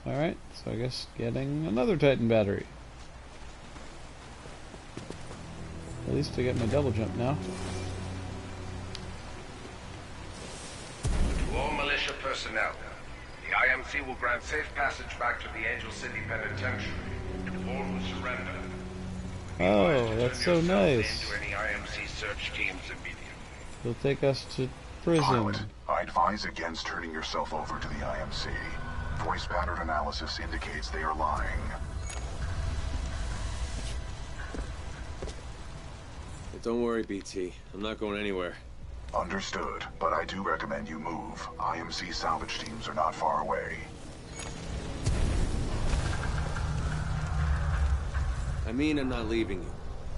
Alright, so I guess getting another Titan battery. At least I get my double jump now. To all militia personnel, the IMC will grant safe passage back to the Angel City Penitentiary to all who surrender. Oh, that's so nice. Into any IMC search teams immediately. He'll take us to prison. Pilot, I advise against turning yourself over to the IMC. Voice pattern analysis indicates they are lying. Don't worry, BT. I'm not going anywhere. Understood, but I do recommend you move. IMC salvage teams are not far away. I mean, I'm not leaving you.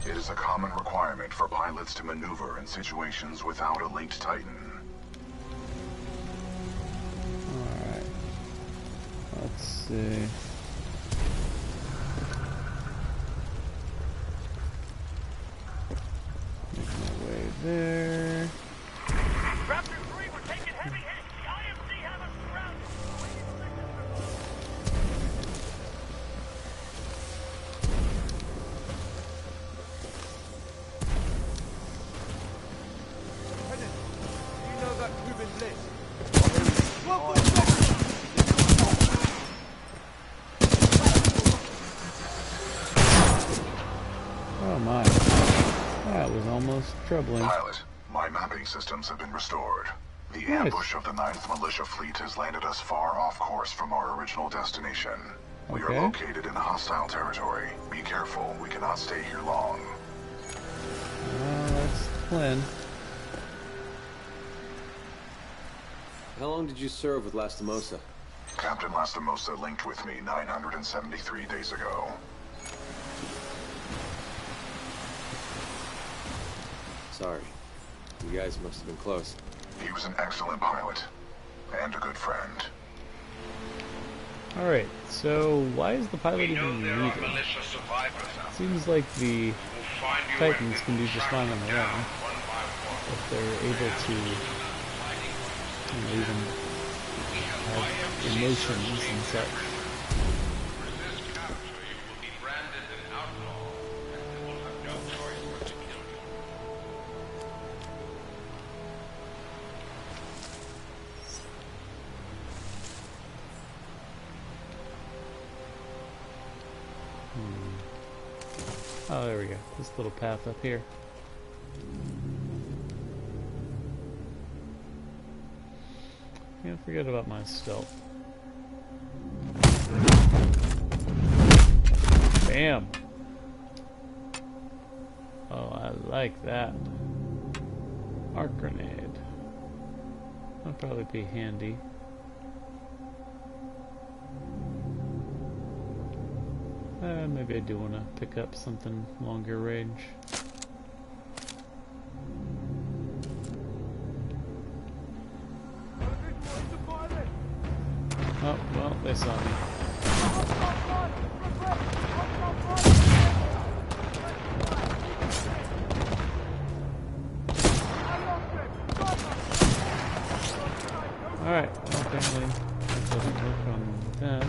It is a common requirement for pilots to maneuver in situations without a linked Titan. Alright. Let's see. There. Raptor 3, we're taking heavy hits. The IMC have us surrounded. You know that Cuban list? Oh my. That was almost troubling. Pilot, my mapping systems have been restored. The ambush of the 9th Militia Fleet has landed us far off course from our original destination. We are located in hostile territory. Be careful, we cannot stay here long. That's the plan. How long did you serve with Lastimosa? Captain Lastimosa linked with me 973 days ago. Sorry. You guys must have been close. He was an excellent pilot. And a good friend. Alright, so why is the pilot even needed? Seems like the Titans can do just fine on their own. If they're able to, you know, even have emotions and such. Oh, there we go. This little path up here. Can't forget about my stealth. Bam! Oh, I like that. Arc grenade. That'll probably be handy. Maybe I do want to pick up something longer range. Oh, well, they saw me. Alright, apparently that doesn't work on them.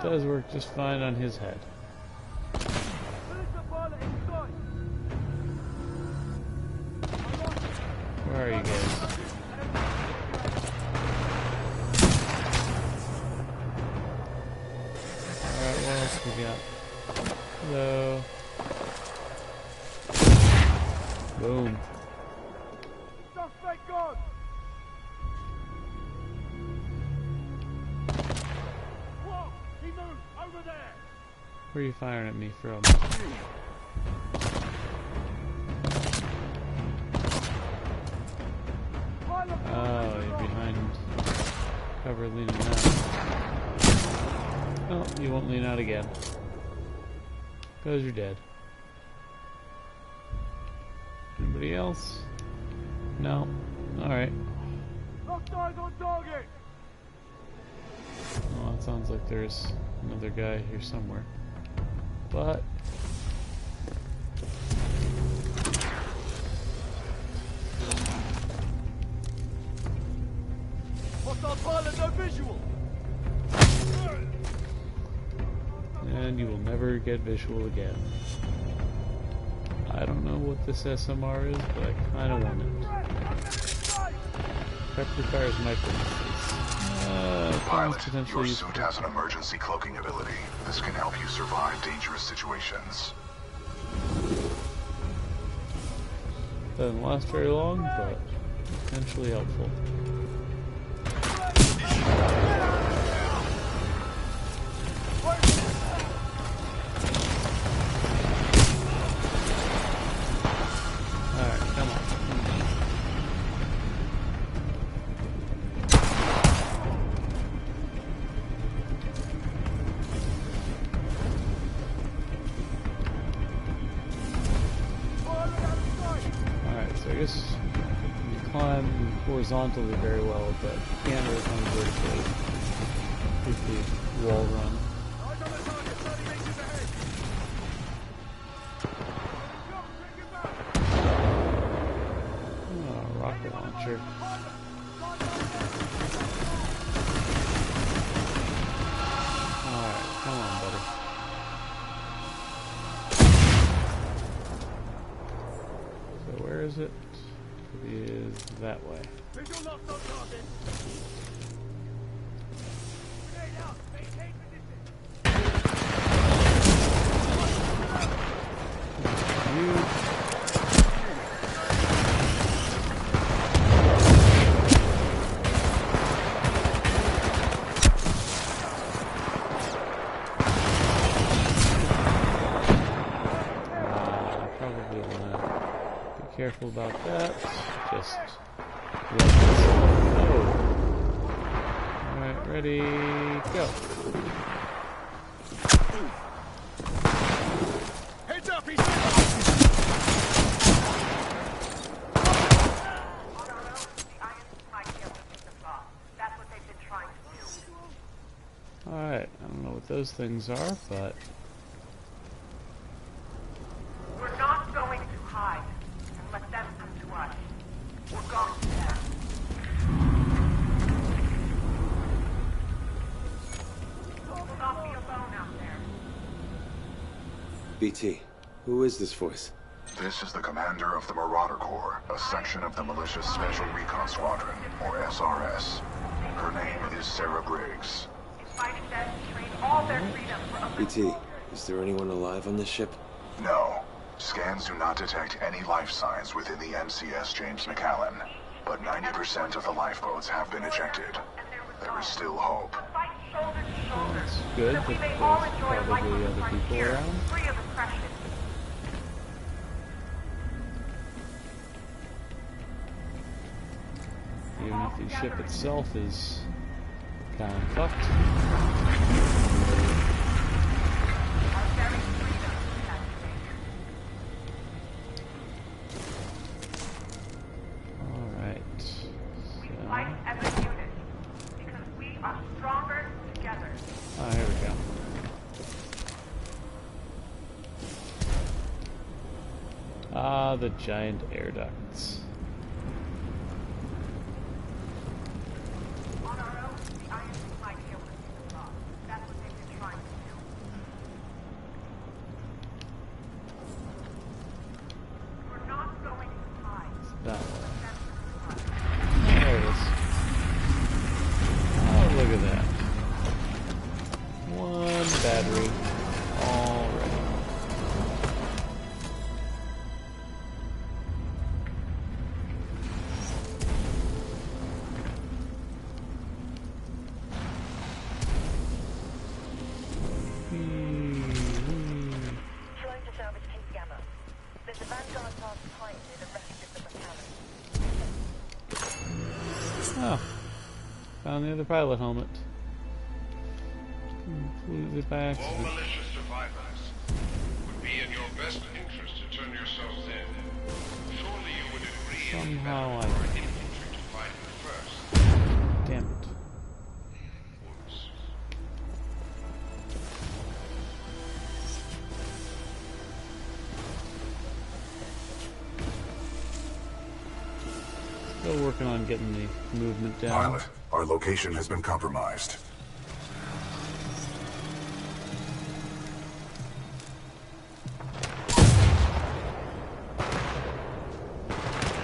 Does work just fine on his head. Where are you guys? Alright, what else we got? Hello. Boom. Suspect gone. Whoa, he moved over there. Where are you firing at me from? Oh, you're behind cover leaning out. Oh, you won't lean out again. Because you're dead. Anybody else? No. Alright. Locked eyes on target! Well, it sounds like there's another guy here somewhere. But... Hostile pilot, no visual! And you will never get visual again. I don't know what this SMR is, but I kinda want it. Pepper fires micro-missiles. Pilot, potentially your useful. suit has an emergency cloaking ability. This can help you survive dangerous situations. Doesn't last very long, but potentially helpful. Alright, come on. Alright, so I guess you climb horizontally very well, but you can't really climb vertically with the wall run. Oh, rocket launcher. Alright, come on, buddy. So where is it? It is that way. Visual locked on target! Grenade out! Maintain position! You. Probably wanna be careful about that. Just let this. Oh. Alright, ready, go. Heads up, he's On our own, the IMC might be able to pick us off. That's what they've been trying to do. Alright, I don't know what those things are, but We're not going to hide and let them come to us. We're going to them. We'll not be alone out there. BT, who is this voice? This is the commander of the Marauder Corps, a section of the Militia's Special Recon Squadron, or SRS. Her name is Sarah Briggs. Inviting them to trade all their freedom for other BT, is there anyone alive on this ship? No. Scans do not detect any life signs within the NCS James McAllen, but 90% of the lifeboats have been ejected. There is still hope. fight shoulder to shoulder. that's good So we that may there's all enjoy a life probably on the other people frontier, around. free of oppression. Even if the ship itself is kind of fucked. Our very freedom is at stake. Alright. We fight as a unit because we are stronger together. Oh, here we go. Ah, the giant air ducts. On our own, the IMC might be able to pick us off. That's what they've been trying to do. We're not going to hide. That way. That's There it is. Oh, look at that. One battery. Already. Trying to salvage King Gamma. There's a Vanguard class behind near the wreckage of the McAllen. Oh. Found the other pilot helmet. Completely back. All malicious survivors. It would be in your best interest to turn yourselves in. Surely you would agree Somehow I... Damn it. Still working on getting the movement down. Pilot, our location has been compromised.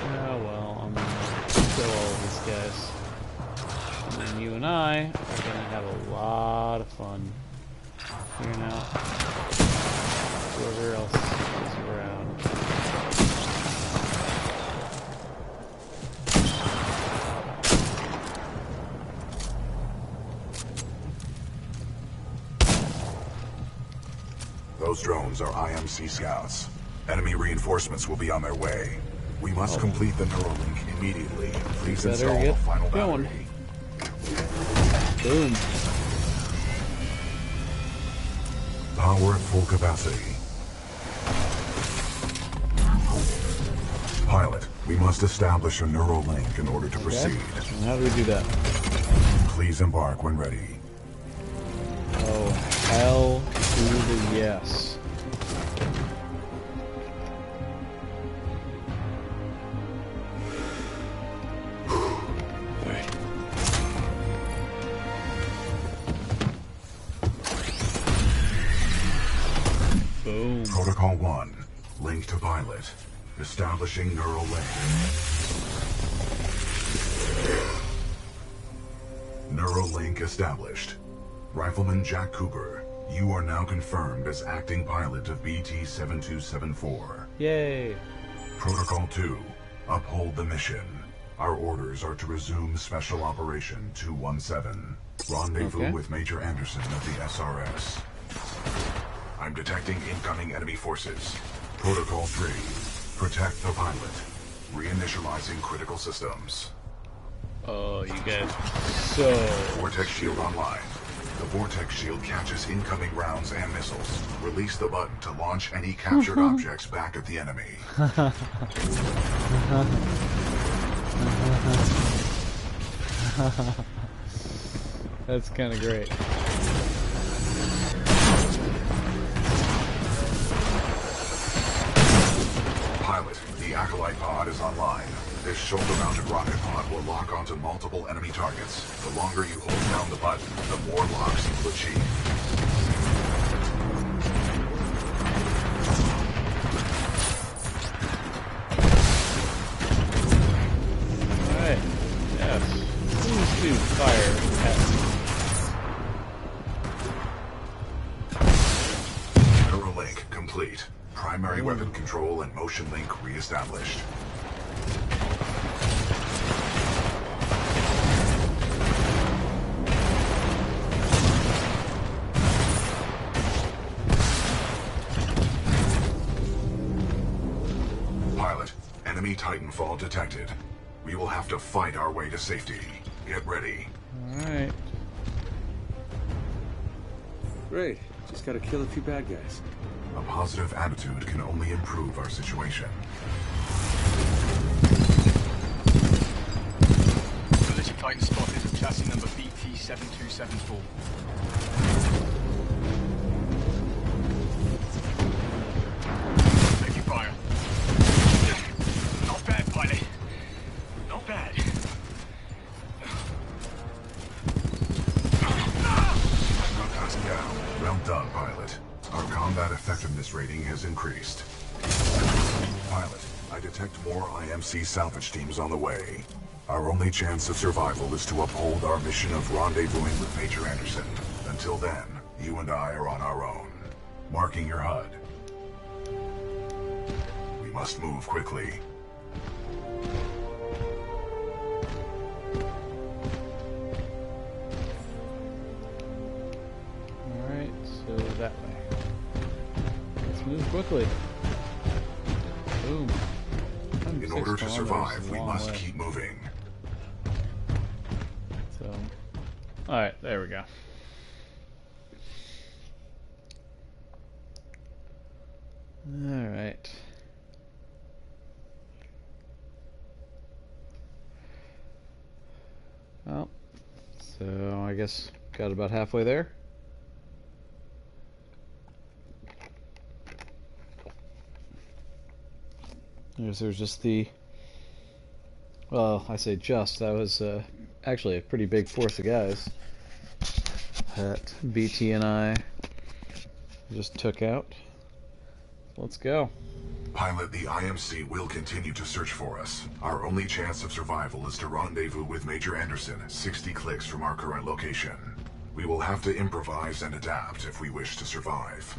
Oh well, I'm gonna kill all of these guys. And then you and I are gonna have a lot of fun figuring out whoever else is around. Those drones are IMC scouts. Enemy reinforcements will be on their way. We must complete the Neuralink immediately. Please install the final battery. Boom. Power at full capacity. Pilot, we must establish a Neuralink in order to proceed. And how do we do that? Please embark when ready. Oh, hell to the yes. Boom. Protocol 1. Link to pilot. Establishing neural link. Neural link established. Rifleman Jack Cooper, you are now confirmed as acting pilot of BT-7274. Yay. Protocol 2. Uphold the mission. Our orders are to resume Special Operation 217. Rendezvous with Major Anderson of the SRS. I'm detecting incoming enemy forces. Protocol 3. Protect the pilot. Reinitializing critical systems. Oh, you guys so... Vortex shield online. The Vortex shield catches incoming rounds and missiles. Release the button to launch any captured objects back at the enemy. That's kind of great. Pilot, the Acolyte pod is online. This shoulder-mounted rocket pod will lock onto multiple enemy targets. The longer you hold down the button, the more locks you will achieve. Alright. Yes. Please do fire at me. Neuralink complete. Primary weapon control and motion link re-established. Pilot, enemy Titanfall detected. We will have to fight our way to safety. Get ready. Alright. Great. Just gotta kill a few bad guys. A positive attitude can only improve our situation. Militia Titan spotted at chassis number BT-7274. Taking fire. Not bad, pilot. Not bad. Broadcast down. Well done, pilot. Our combat effectiveness rating has increased. Pilot, I detect more IMC salvage teams on the way. Our only chance of survival is to uphold our mission of rendezvousing with Major Anderson. Until then, you and I are on our own. Marking your HUD. We must move quickly. Alright, so that way. Let's move quickly. Boom. In order to survive, we must keep moving. So, alright, there we go. Alright. So I guess got about halfway there. There's just the, well, I say just, that was actually a pretty big force of guys that BT and I just took out. Let's go. Pilot, the IMC will continue to search for us. Our only chance of survival is to rendezvous with Major Anderson, 60 clicks from our current location. We will have to improvise and adapt if we wish to survive.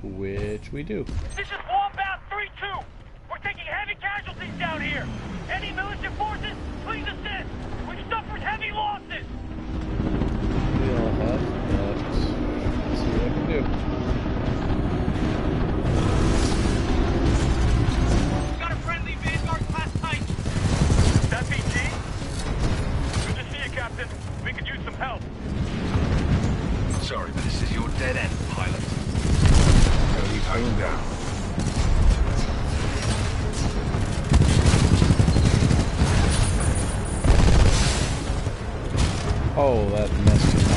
Which we do. This is Wombat 3-2. We're taking heavy casualties down here. Any militia forces, please assist. We've suffered heavy losses. We all have, but let's see what I can do. Got a friendly Vanguard class type. That BT? Good to see you, Captain. We could use some help. Sorry, but this is your dead end, pilot. Enemy tighten down. Oh, that messed him up.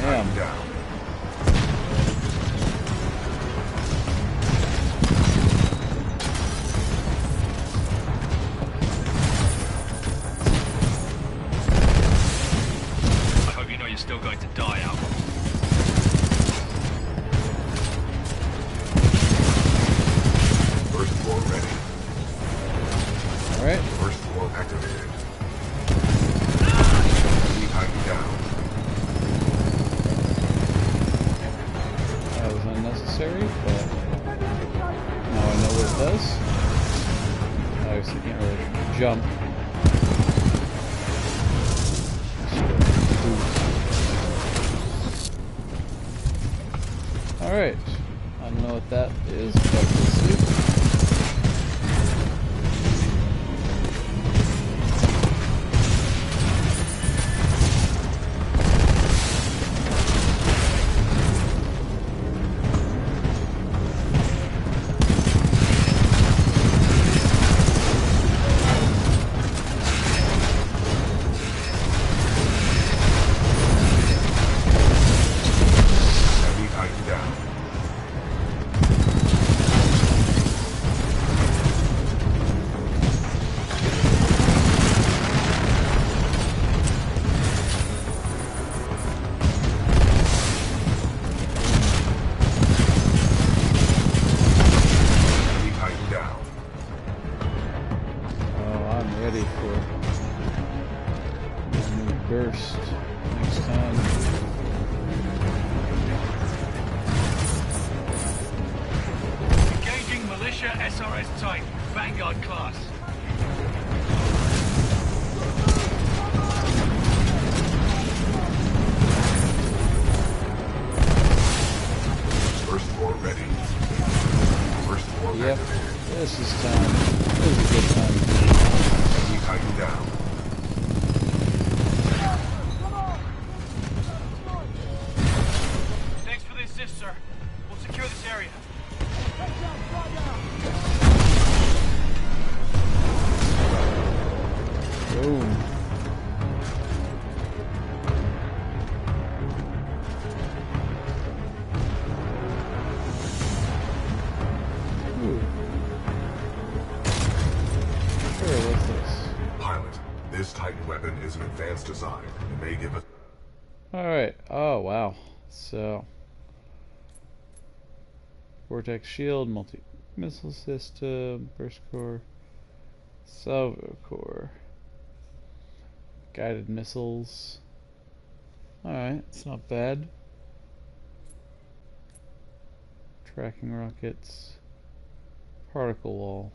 Damn. Down. I hope you know you're still going to die out. First floor ready. Alright. First floor activated. Enemy tighten down. That was unnecessary, but now I know what it does. Obviously can't really jump. Alright. I don't know what that is, but we'll see. Enemy tighten down. Enemy tighten down. Oh, I'm ready for a new burst next time. Engaging militia SRS type, Vanguard class. First floor ready. First floor Yep, activated. this is time. This is a good time. Enemy tighten down. Thanks for the assist, sir. We'll secure this area. Boom. Ooh. Sure, what's this? Pilot, this Titan weapon is an advanced design. It may give us... Alright, oh wow. So, Vortex Shield, multi-missile system, burst core, salvo core, guided missiles. Alright, it's not bad. Tracking rockets, particle wall.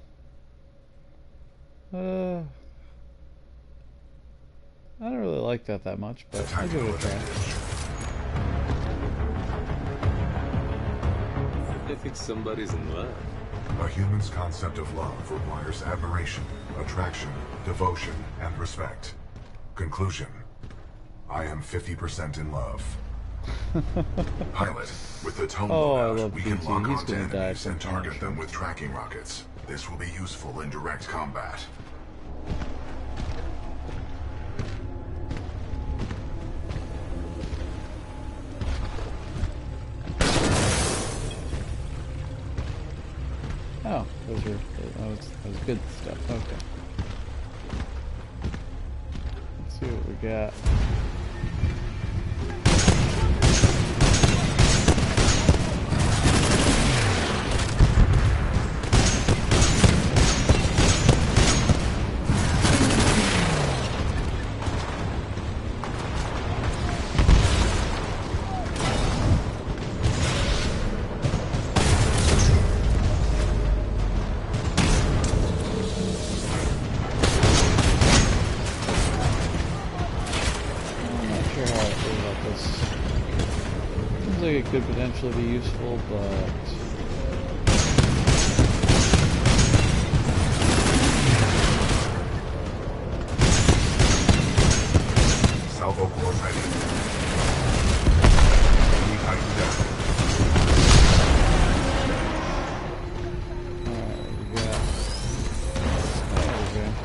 I don't really like that much, but I'll give it a try. I think somebody's in love. A human's concept of love requires admiration, attraction, devotion, and respect. Conclusion. I am 50% in love. Pilot, with the tone Oh, I loadout, love we can BT. lock He's onto gonna die enemies and sometime. target them with tracking rockets. This will be useful in direct combat. Oh, that was good stuff. Okay. Let's see what we got. It could potentially be useful, but Salvo core ready. We tighten down.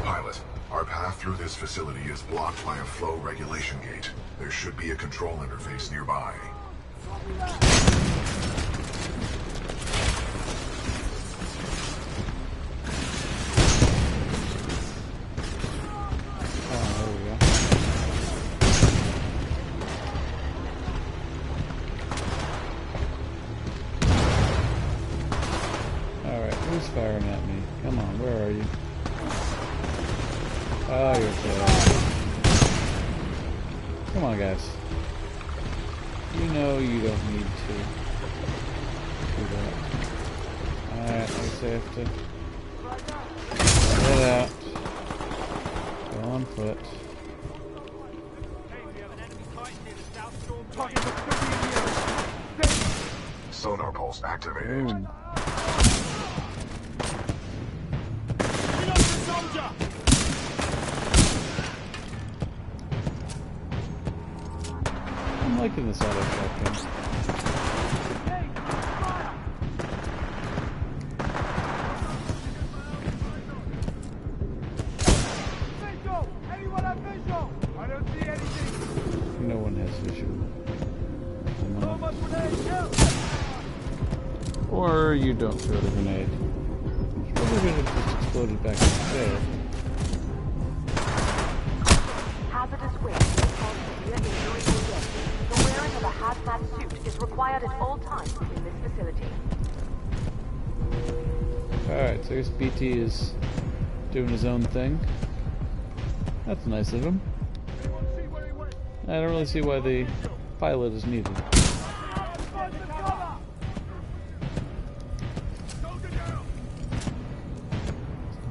Pilot, our path through this facility is blocked by a flow regulation gate. There should be a control interface nearby. Alright, who's firing at me? Come on, where are you? Oh, you're dead. Come on, guys. You know you don't need to do that. Alright, I guess I have to get out. Go on foot. Sonar pulse activated. Boom. I'm liking this auto shotgun. No one has vision. Or you don't throw the grenade. It's probably going to just exploded back instead. Hazardous waste will cause severe injury or death. The wearing of a hazmat suit is required at all times in this facility. Alright, so I guess BT is doing his own thing. That's nice of him. I don't really see why the pilot is needed.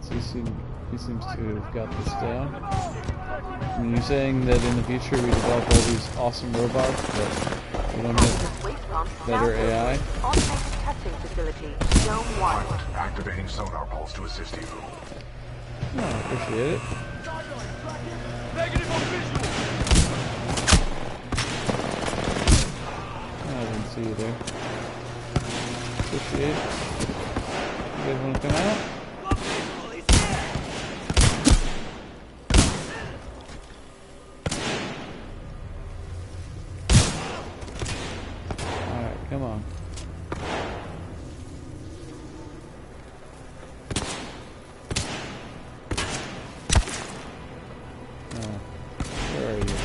Since he seems to have got this down. I mean, you're saying that in the future we develop all these awesome robots, but we don't have better AI? Automated testing facility, Dome 1. Pilot, activating sonar pulse to assist you. Oh, appreciate it. Negative on visual! I didn't see you there. Appreciate it. You guys want to come out? Alright, come on. Where are you?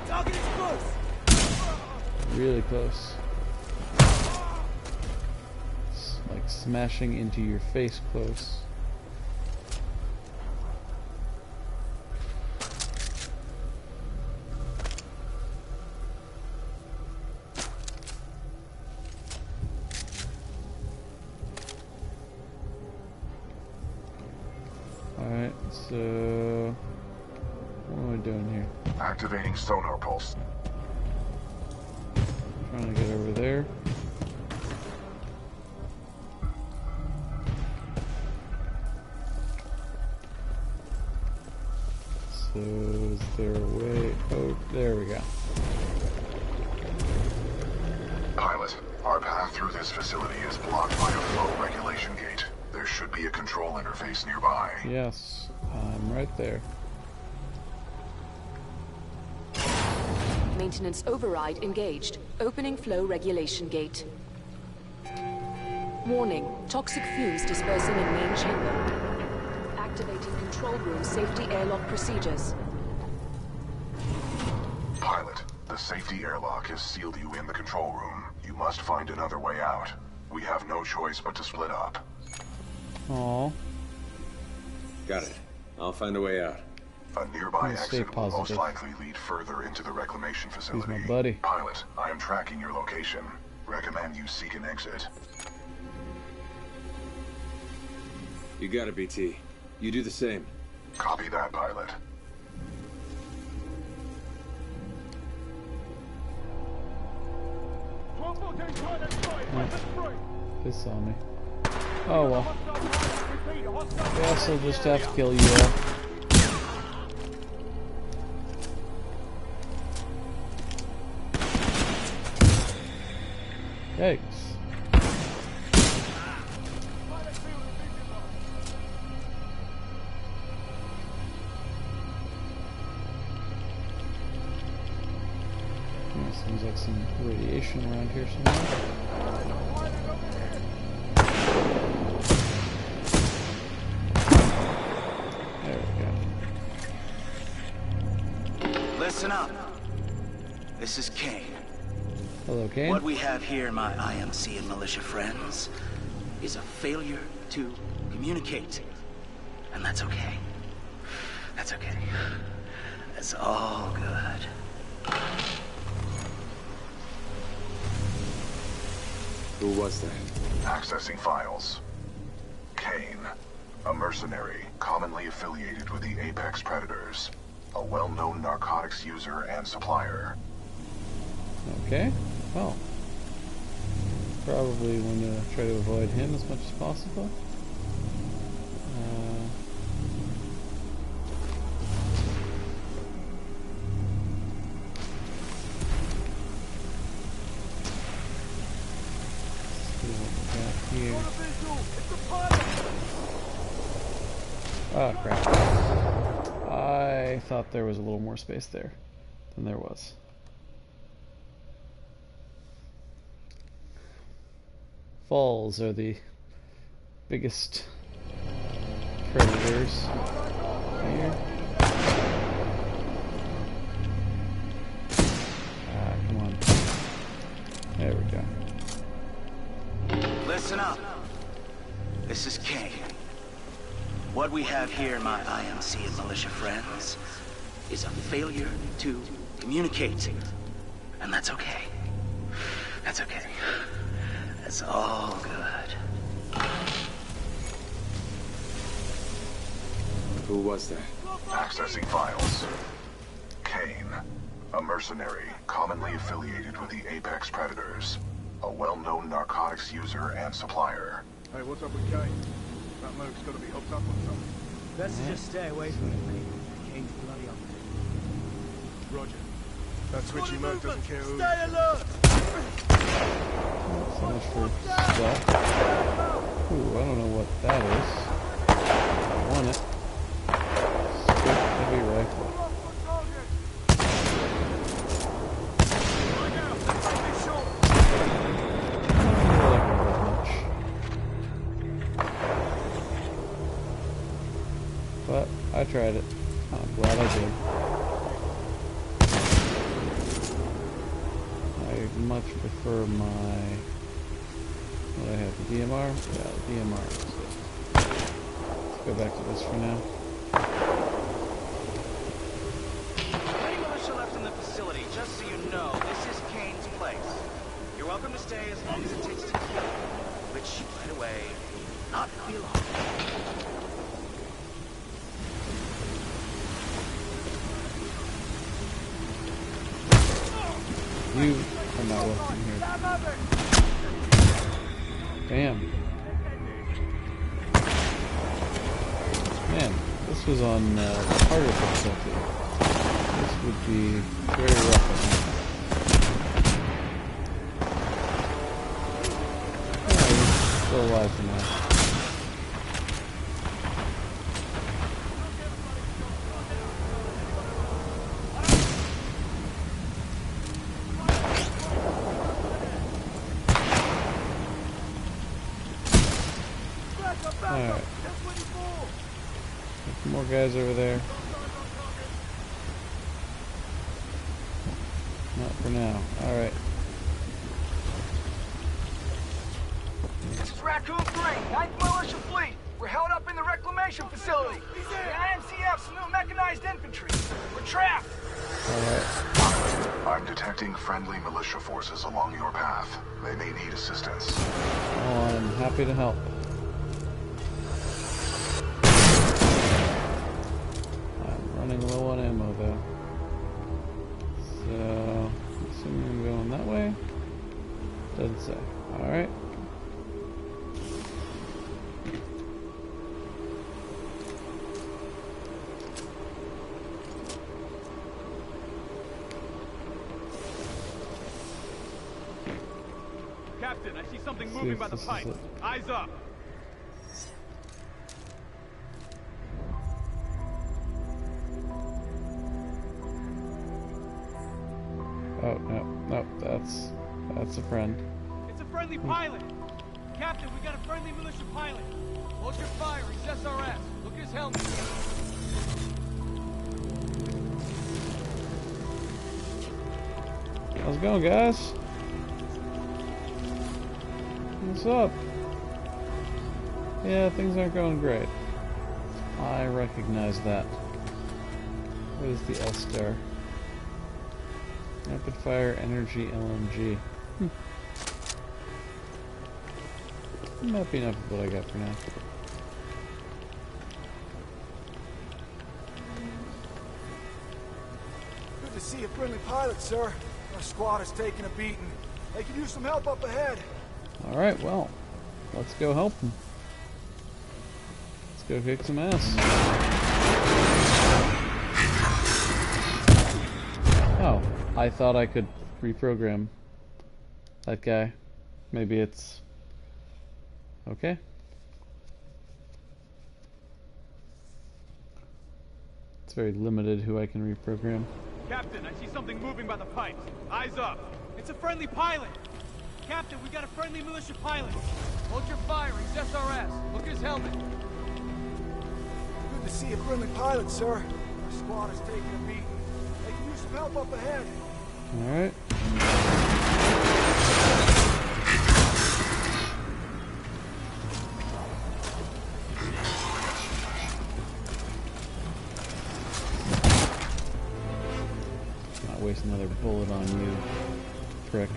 Target is close! Really close. It's like smashing into your face close. Alright, so what am I doing here? Activating sonar pulse. Trying to get over there. So is there a way? Oh, there we go. Pilot, our path through this facility is blocked by a flow regulation gate. There should be a control interface nearby. Yes, I'm right there. Maintenance override engaged. Opening flow regulation gate. Warning. Toxic fumes dispersing in main chamber. Activating control room safety airlock procedures. Pilot, the safety airlock has sealed you in the control room. You must find another way out. We have no choice but to split up. Aww. Got it. I'll find a way out. A nearby Stay exit will most positive. likely lead further into the reclamation facility. He's my buddy. Pilot, I am tracking your location. Recommend you seek an exit. You got it, BT. You do the same. Copy that, pilot. Piss on me. Oh well. Guess I'll just have to kill you all. Yikes. Seems like some radiation around here somewhere. There we go. Listen up. This is Kane. Hello, Kane. What we have here, my IMC and militia friends, is a failure to communicate. And that's okay. That's okay. That's all good. Who was that? Accessing files. Kane, a mercenary commonly affiliated with the Apex Predators, a well-known narcotics user and supplier. Okay. Well, probably want to try to avoid him as much as possible. Here. Oh crap. I thought there was a little more space there than there was. Falls are the biggest predators here. Ah, come on. There we go. Listen up. This is Kane. What we have here, my IMC and militia friends, is a failure to communicate. And that's okay. That's okay. That's all good. Who was that? Accessing files. Kane, a mercenary commonly affiliated with the Apex Predators, a well-known narcotics user and supplier. Hey, what's up with Kane? That Merc's gotta be hooked up on something. Best to just stay away from him, mate. Kane's bloody up. Roger. That switchy Merc doesn't care who... Stay alert! So much for stuff. Ooh, I don't know what that is. I want it. Scoop heavy rifle. But I tried it. I'm glad I did. I much prefer my... What do I have? The DMR? Yeah, the DMR is good. Let's go back to this for now. Any militia left in the facility, just so you know, this is Kane's place. You're welcome to stay as long as it takes to kill him. Which, by the way, not be long. You are not welcome here. Damn. Man, this was on harder difficulty. This would be very rough. still alive for now. Alright. Some more guys over there. Not for now. Alright. This is Raccoon 3, 9th Militia Fleet. We're held up in the reclamation facility. The IMCF's new mechanized infantry. We're trapped. Alright. I'm detecting friendly militia forces along your path. They may need assistance. Oh, I'm happy to help. I'm running low on ammo though. So, assuming I'm going that way. Doesn't say. Alright. Captain, I see something moving by the pipe. Eyes up. Oh, no, that's a friend. It's a friendly pilot. Captain, we got a friendly militia pilot. Hold your fire, he's SRS. Look at his helmet. How's it going, guys? What's up? Yeah, things aren't going great. I recognize that. What is the L-Star? Rapid fire energy LMG. Might be enough of what I got for now. Good to see a friendly pilot, sir. Our squad is taking a beating. They could use some help up ahead. Alright, well, let's go help them. Let's go kick some ass. Oh, I thought I could reprogram that guy. Maybe it's... okay. It's very limited who I can reprogram. Captain, I see something moving by the pipes. Eyes up. It's a friendly pilot. Captain, we got a friendly militia pilot. Hold your fire, he's SRS. Look at his helmet. Good to see a friendly pilot, sir. Our squad is taking a beating. They can use some help up ahead. Alright. Not waste another bullet on you, prick.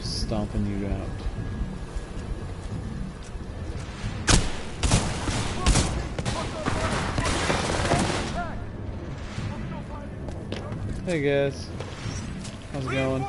Stomping you out. Hey guys, how's it going?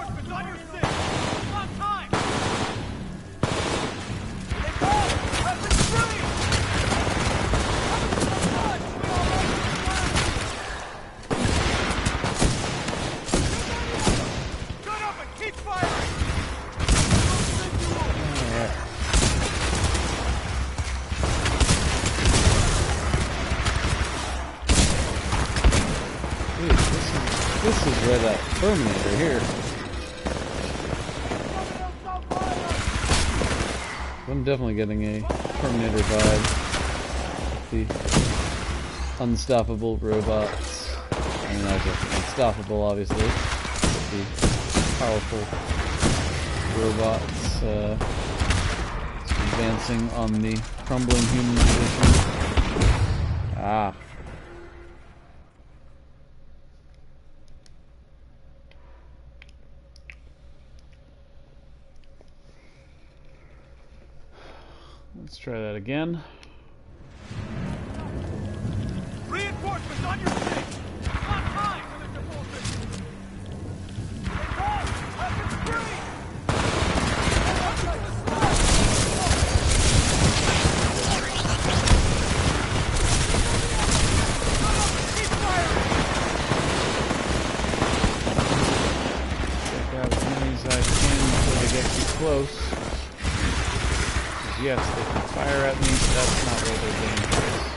This is where that Terminator here. I'm definitely getting a Terminator vibe. The unstoppable robots. I mean, unstoppable, obviously. The powerful robots advancing on the crumbling human condition. Ah. Let's try that again. Reinforcements on your feet! On time! yes, they can fire at me, but that's not where they're dangerous.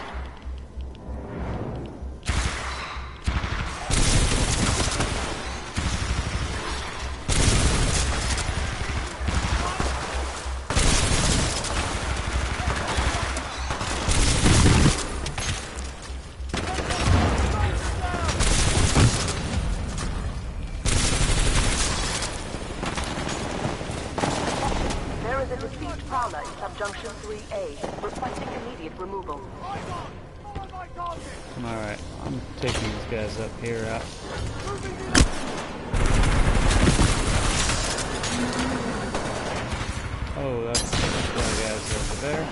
Junction 3A, requesting immediate removal. Alright, I'm taking these guys up here out. Oh, that's the guys over there.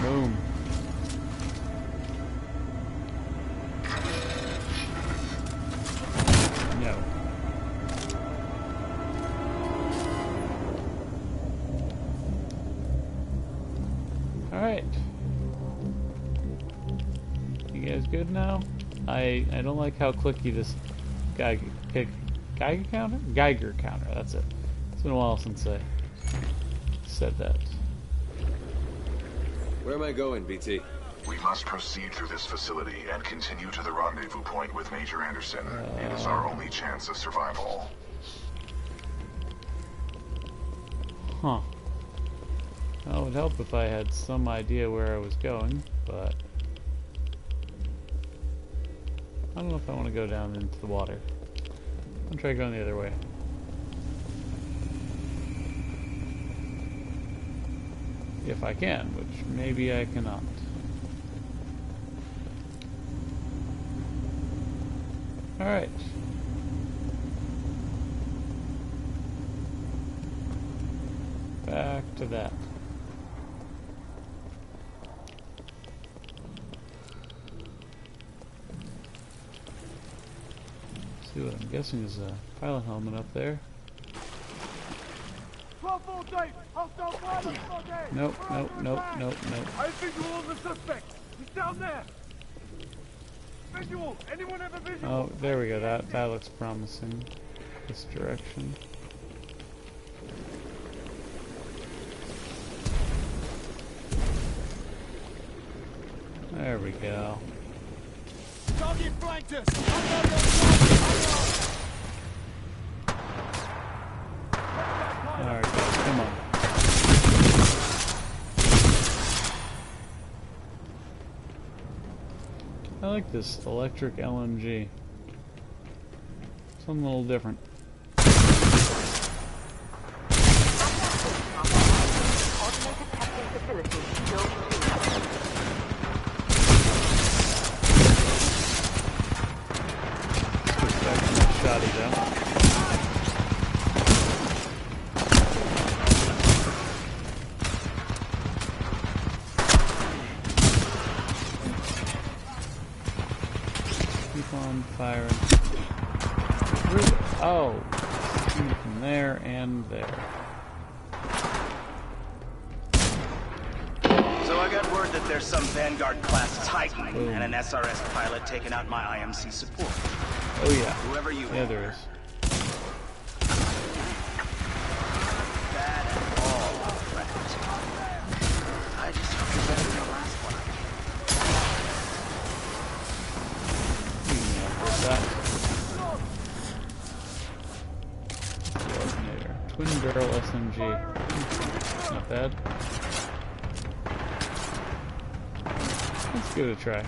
Boom. No. Alright. You guys good now? I don't like how clicky this Geiger counter, that's it. It's been a while since I said that. Where am I going, BT? We must proceed through this facility and continue to the rendezvous point with Major Anderson. It is our only chance of survival. Huh. Well, it would help if I had some idea where I was going, but I don't know if I want to go down into the water. I'll try going the other way. If I can, which maybe I cannot. Alright. Back to that. See what I'm guessing is a pilot helmet up there. Nope, nope, nope, nope, nope. I visual on the suspect. He's down there. Visual. Anyone have a visual? Oh, there we go. That looks promising. This direction. There we go. Target flanked us. Alright, guys, come on. I like this electric LMG. Something a little different. Automated testing facility built Shoddy though. Keep on firing. Oh, from there and there. So I got word that there's some Vanguard-class Titan and an SRS pilot taking out my IMC support. Oh yeah. Whoever you yeah, are. there is. Bad at all, friend. I just hope you're better than the last one. Twin barrel SMG. Not bad. Let's give it a try.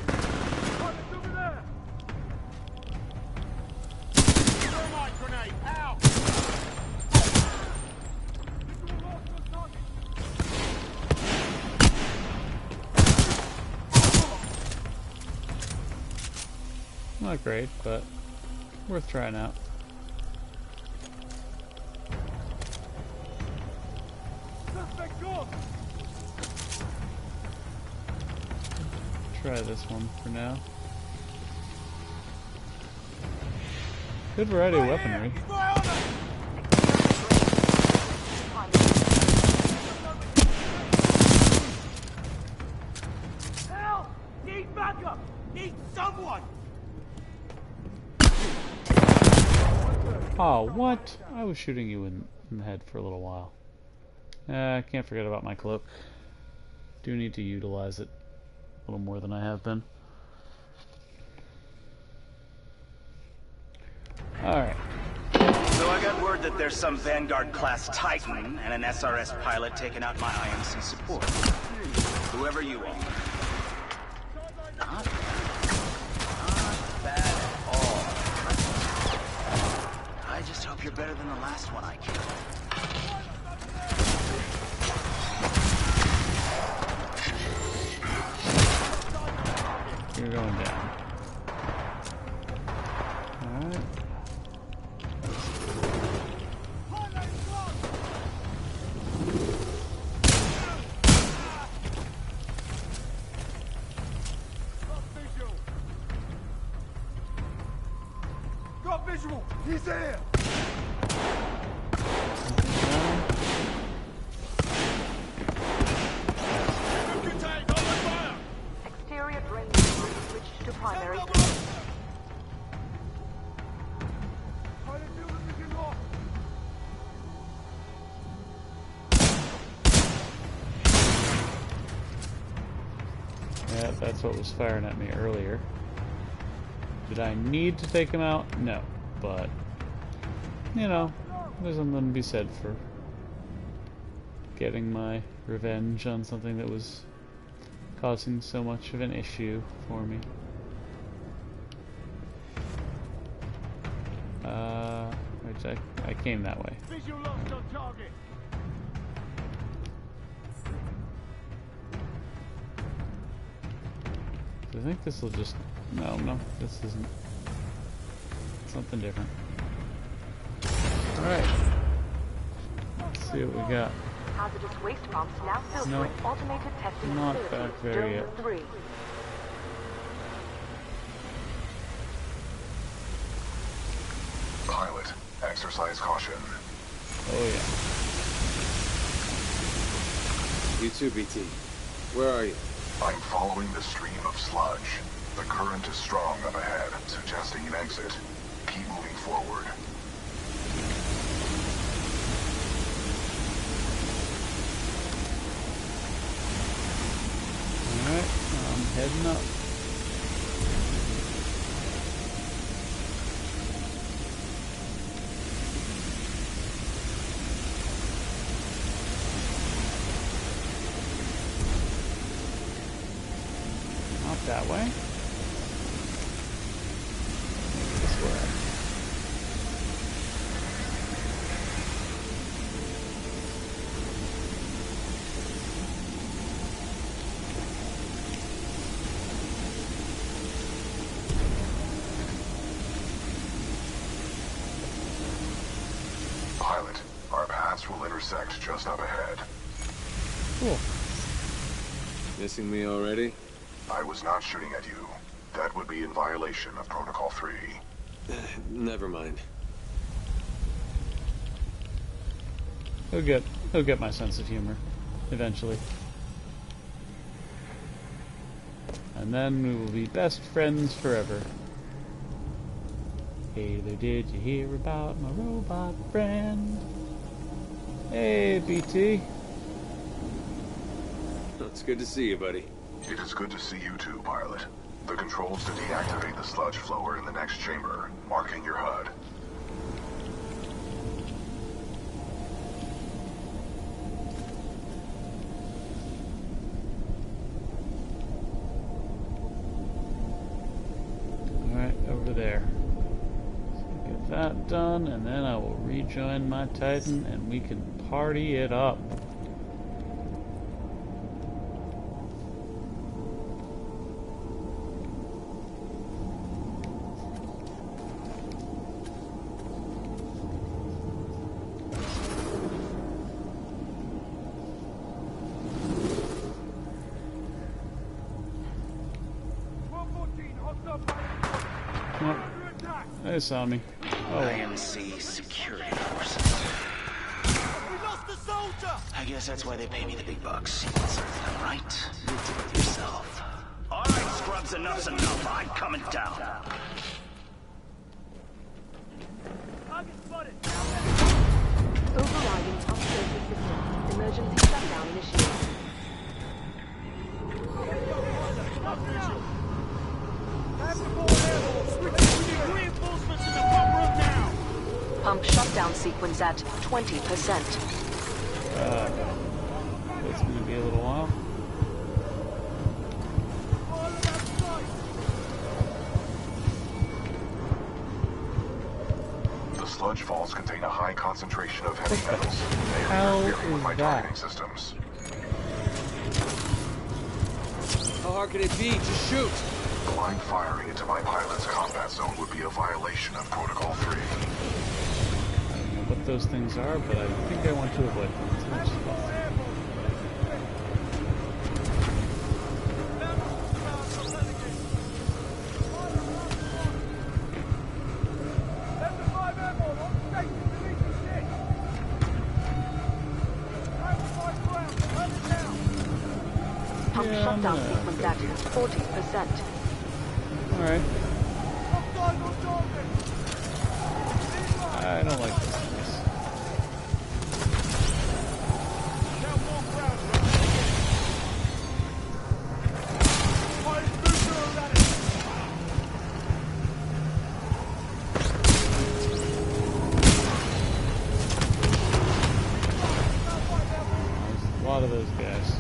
Not great, but worth trying out. Try this one for now. Good variety of weaponry. Help! Need backup! Need someone! Oh, what? I was shooting you in the head for a little while. I can't forget about my cloak. Do need to utilize it a little more than I have been. Alright. So I got word that there's some Vanguard-class Titan and an SRS pilot taking out my IMC support. Whoever you are. Not bad at all. I just hope you're better than the last one I killed. You're going down. Alright. Got visual! He's there! Exterior drain switched to primary. Yeah, that's what was firing at me earlier. Did I need to take him out? No, but you know, there's something to be said for getting my revenge on something that was causing so much of an issue for me. Which I came that way. Visual lost on target! I think this will just... No, this isn't. Something different. Alright. Let's see what we got. Hazardous waste pumps now filtering automated testing Not facility. back there yet. 3. Pilot, exercise caution. Oh yeah. You too, BT. Where are you? I'm following the stream of sludge. The current is strong up ahead, suggesting an exit. Keep moving forward. Alright, I'm heading up. Not that way. This way. Pilot, our paths will intersect just up ahead. Cool. Missing me already? I was not shooting at you. That would be in violation of Protocol 3. Never mind. He'll get my sense of humor eventually. And then we will be best friends forever. Hey there, did you hear about my robot friend? Hey, BT. It's good to see you, buddy. It is good to see you too, pilot. The controls to deactivate the sludge flow are in the next chamber, marking your HUD. Alright, over there. So get that done, and then I will rejoin my Titan, and we can party it up. They saw me. IMC security forces. We lost a soldier! I guess that's why they pay me the big bucks. Right? You do it yourself. All right, scrubs, enough's enough. I'm coming down. Target spotted! Overriding top safety system. Emergency shutdown initiated. Reinforcements in the front room now! Pump shutdown sequence at 20%. It's going to be a little while. The sludge falls contain a high concentration of heavy metals. They hell are interfering with is my that? targeting systems. How hard could it be? Just shoot! Blind firing into my pilot's combat zone would be a violation of Protocol 3. I don't know what those things are, but I think I want to avoid them as much as possible. Pump shutdown sequence at 40%. Alright. I don't like this place. There's a lot of those guys.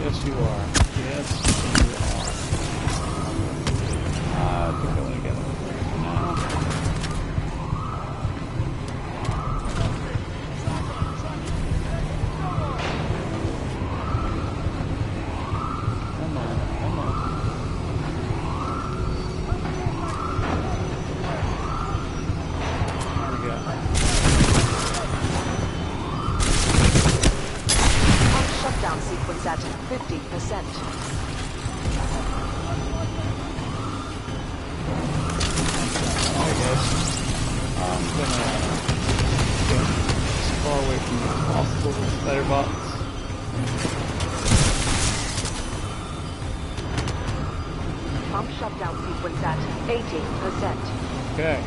Yes, you are. Yes, you are. I think I want to get them for now. Come on, come on. Here we go. Shutdown sequence at 50%. Alright guys, I'm gonna get as far away from you as possible with spider bots. Pump shutdown sequence at 80%. Okay.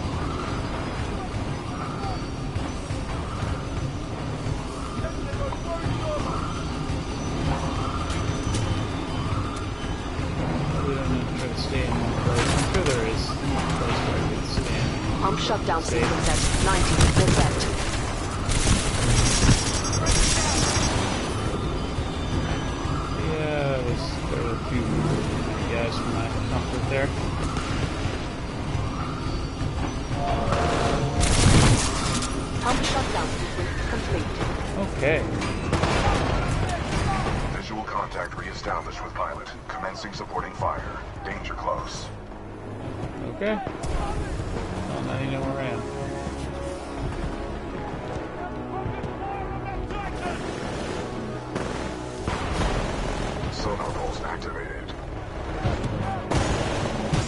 We don't need to try to stay in one place. I'm sure there is one place where I can stand. Pump shutdown sequence at 90%. Yeah, there were a few guys from my comfort there. Pump shutdown sequence complete. Okay. Visual contact reestablished with pilot. Commencing supporting fire. Danger close. Okay. Well, now you know where I am. Sonar pulse activated.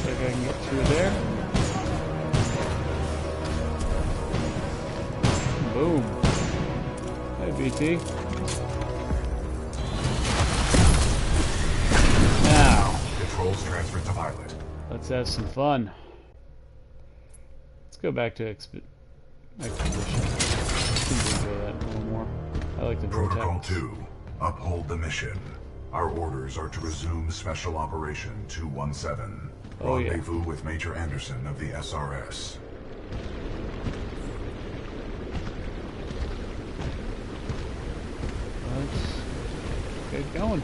See if I can get through there. Boom. Hey, BT. Now, Controls transferred to pilot. let's have some fun. Let's go back to expedition. I can enjoy that a little more. I like the Protocol vortex. 2. Uphold the mission. Our orders are to resume Special Operation 217. Oh, yeah. Rendezvous with Major Anderson of the SRS. Let's get going.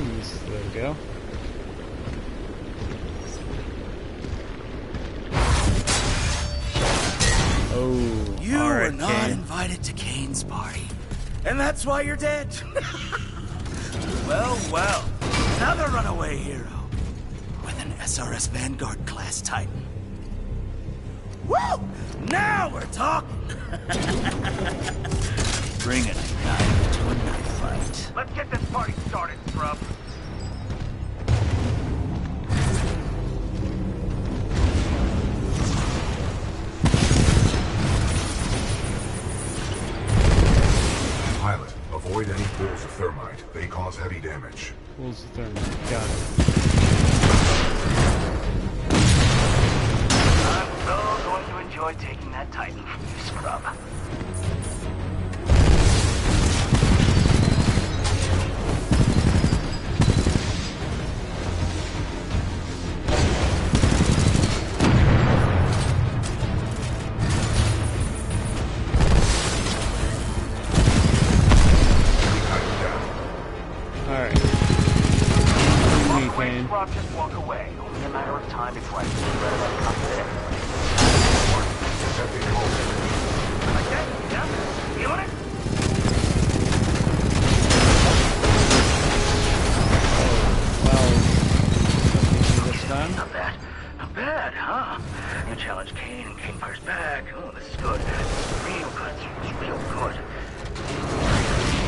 There we go. Oh, you were not invited to Kane's party, and that's why you're dead. Well, well, another runaway hero with an SRS Vanguard class Titan. Woo! Now we're talking. Bring it, knife to a knife fight. Let's get this party started, scrub. Pilot, avoid any pools of thermite. They cause heavy damage. Pools of thermite. Got it. I'm so going to enjoy taking that Titan from you, scrub. Just walk away. Only a matter of time before I see where that comes in. Like that? Yeah? Feeling it? Well, this time? Not bad. Not bad, huh? You challenge Kane and Kane fires back. Oh, this is good. This is real good. It's real good.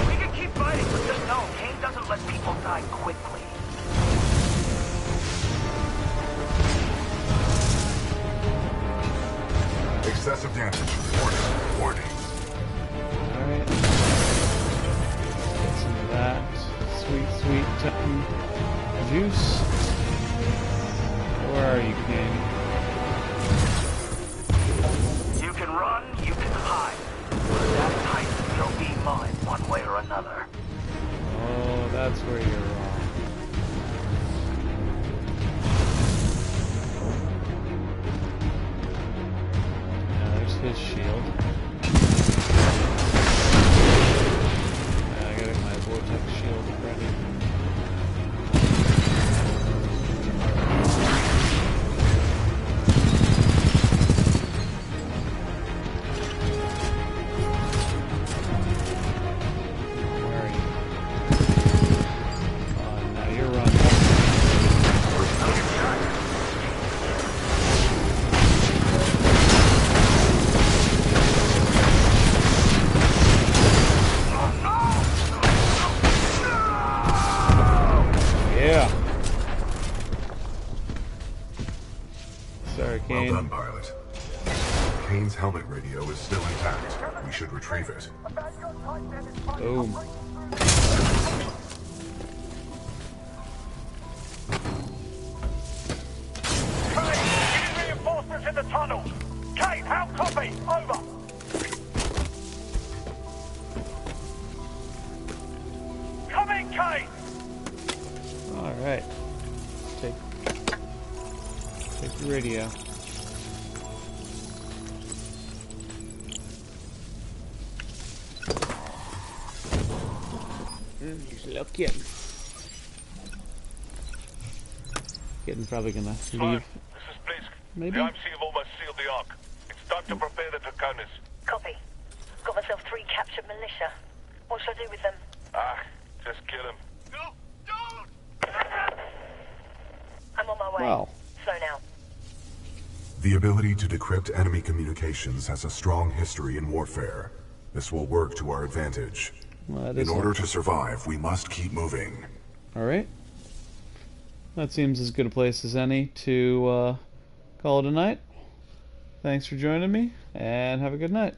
We can keep fighting, but just know Kane doesn't let people die quickly. Excessive damage. Warning. Warning. Alright. Get some of that sweet, sweet Titan juice. Where are you, Kane? You can run, you can hide. But that Titan will be mine one way or another. Oh, that's where you're wrong. His shield. I gotta get my vortex shield ready. Where are you? Now you're running. Well done, pilot. Kane's helmet radio is still intact. We should retrieve it. Boom. Kane, getting reinforcements in the tunnel. Kane, how copy? Over. Come in, Kane. All right. Take the radio. He's looking. Kitten's probably gonna leave. This is Blisk. Maybe? The IMC have almost sealed the Ark. It's time to prepare the Draconis. Copy. Got myself 3 captured militia. What should I do with them? Just kill him. No, don't! I'm on my way. Well. Slow now. The ability to decrypt enemy communications has a strong history in warfare. This will work to our advantage. Well, in order to survive, we must keep moving. Alright. That seems as good a place as any to call it a night. Thanks for joining me, and have a good night.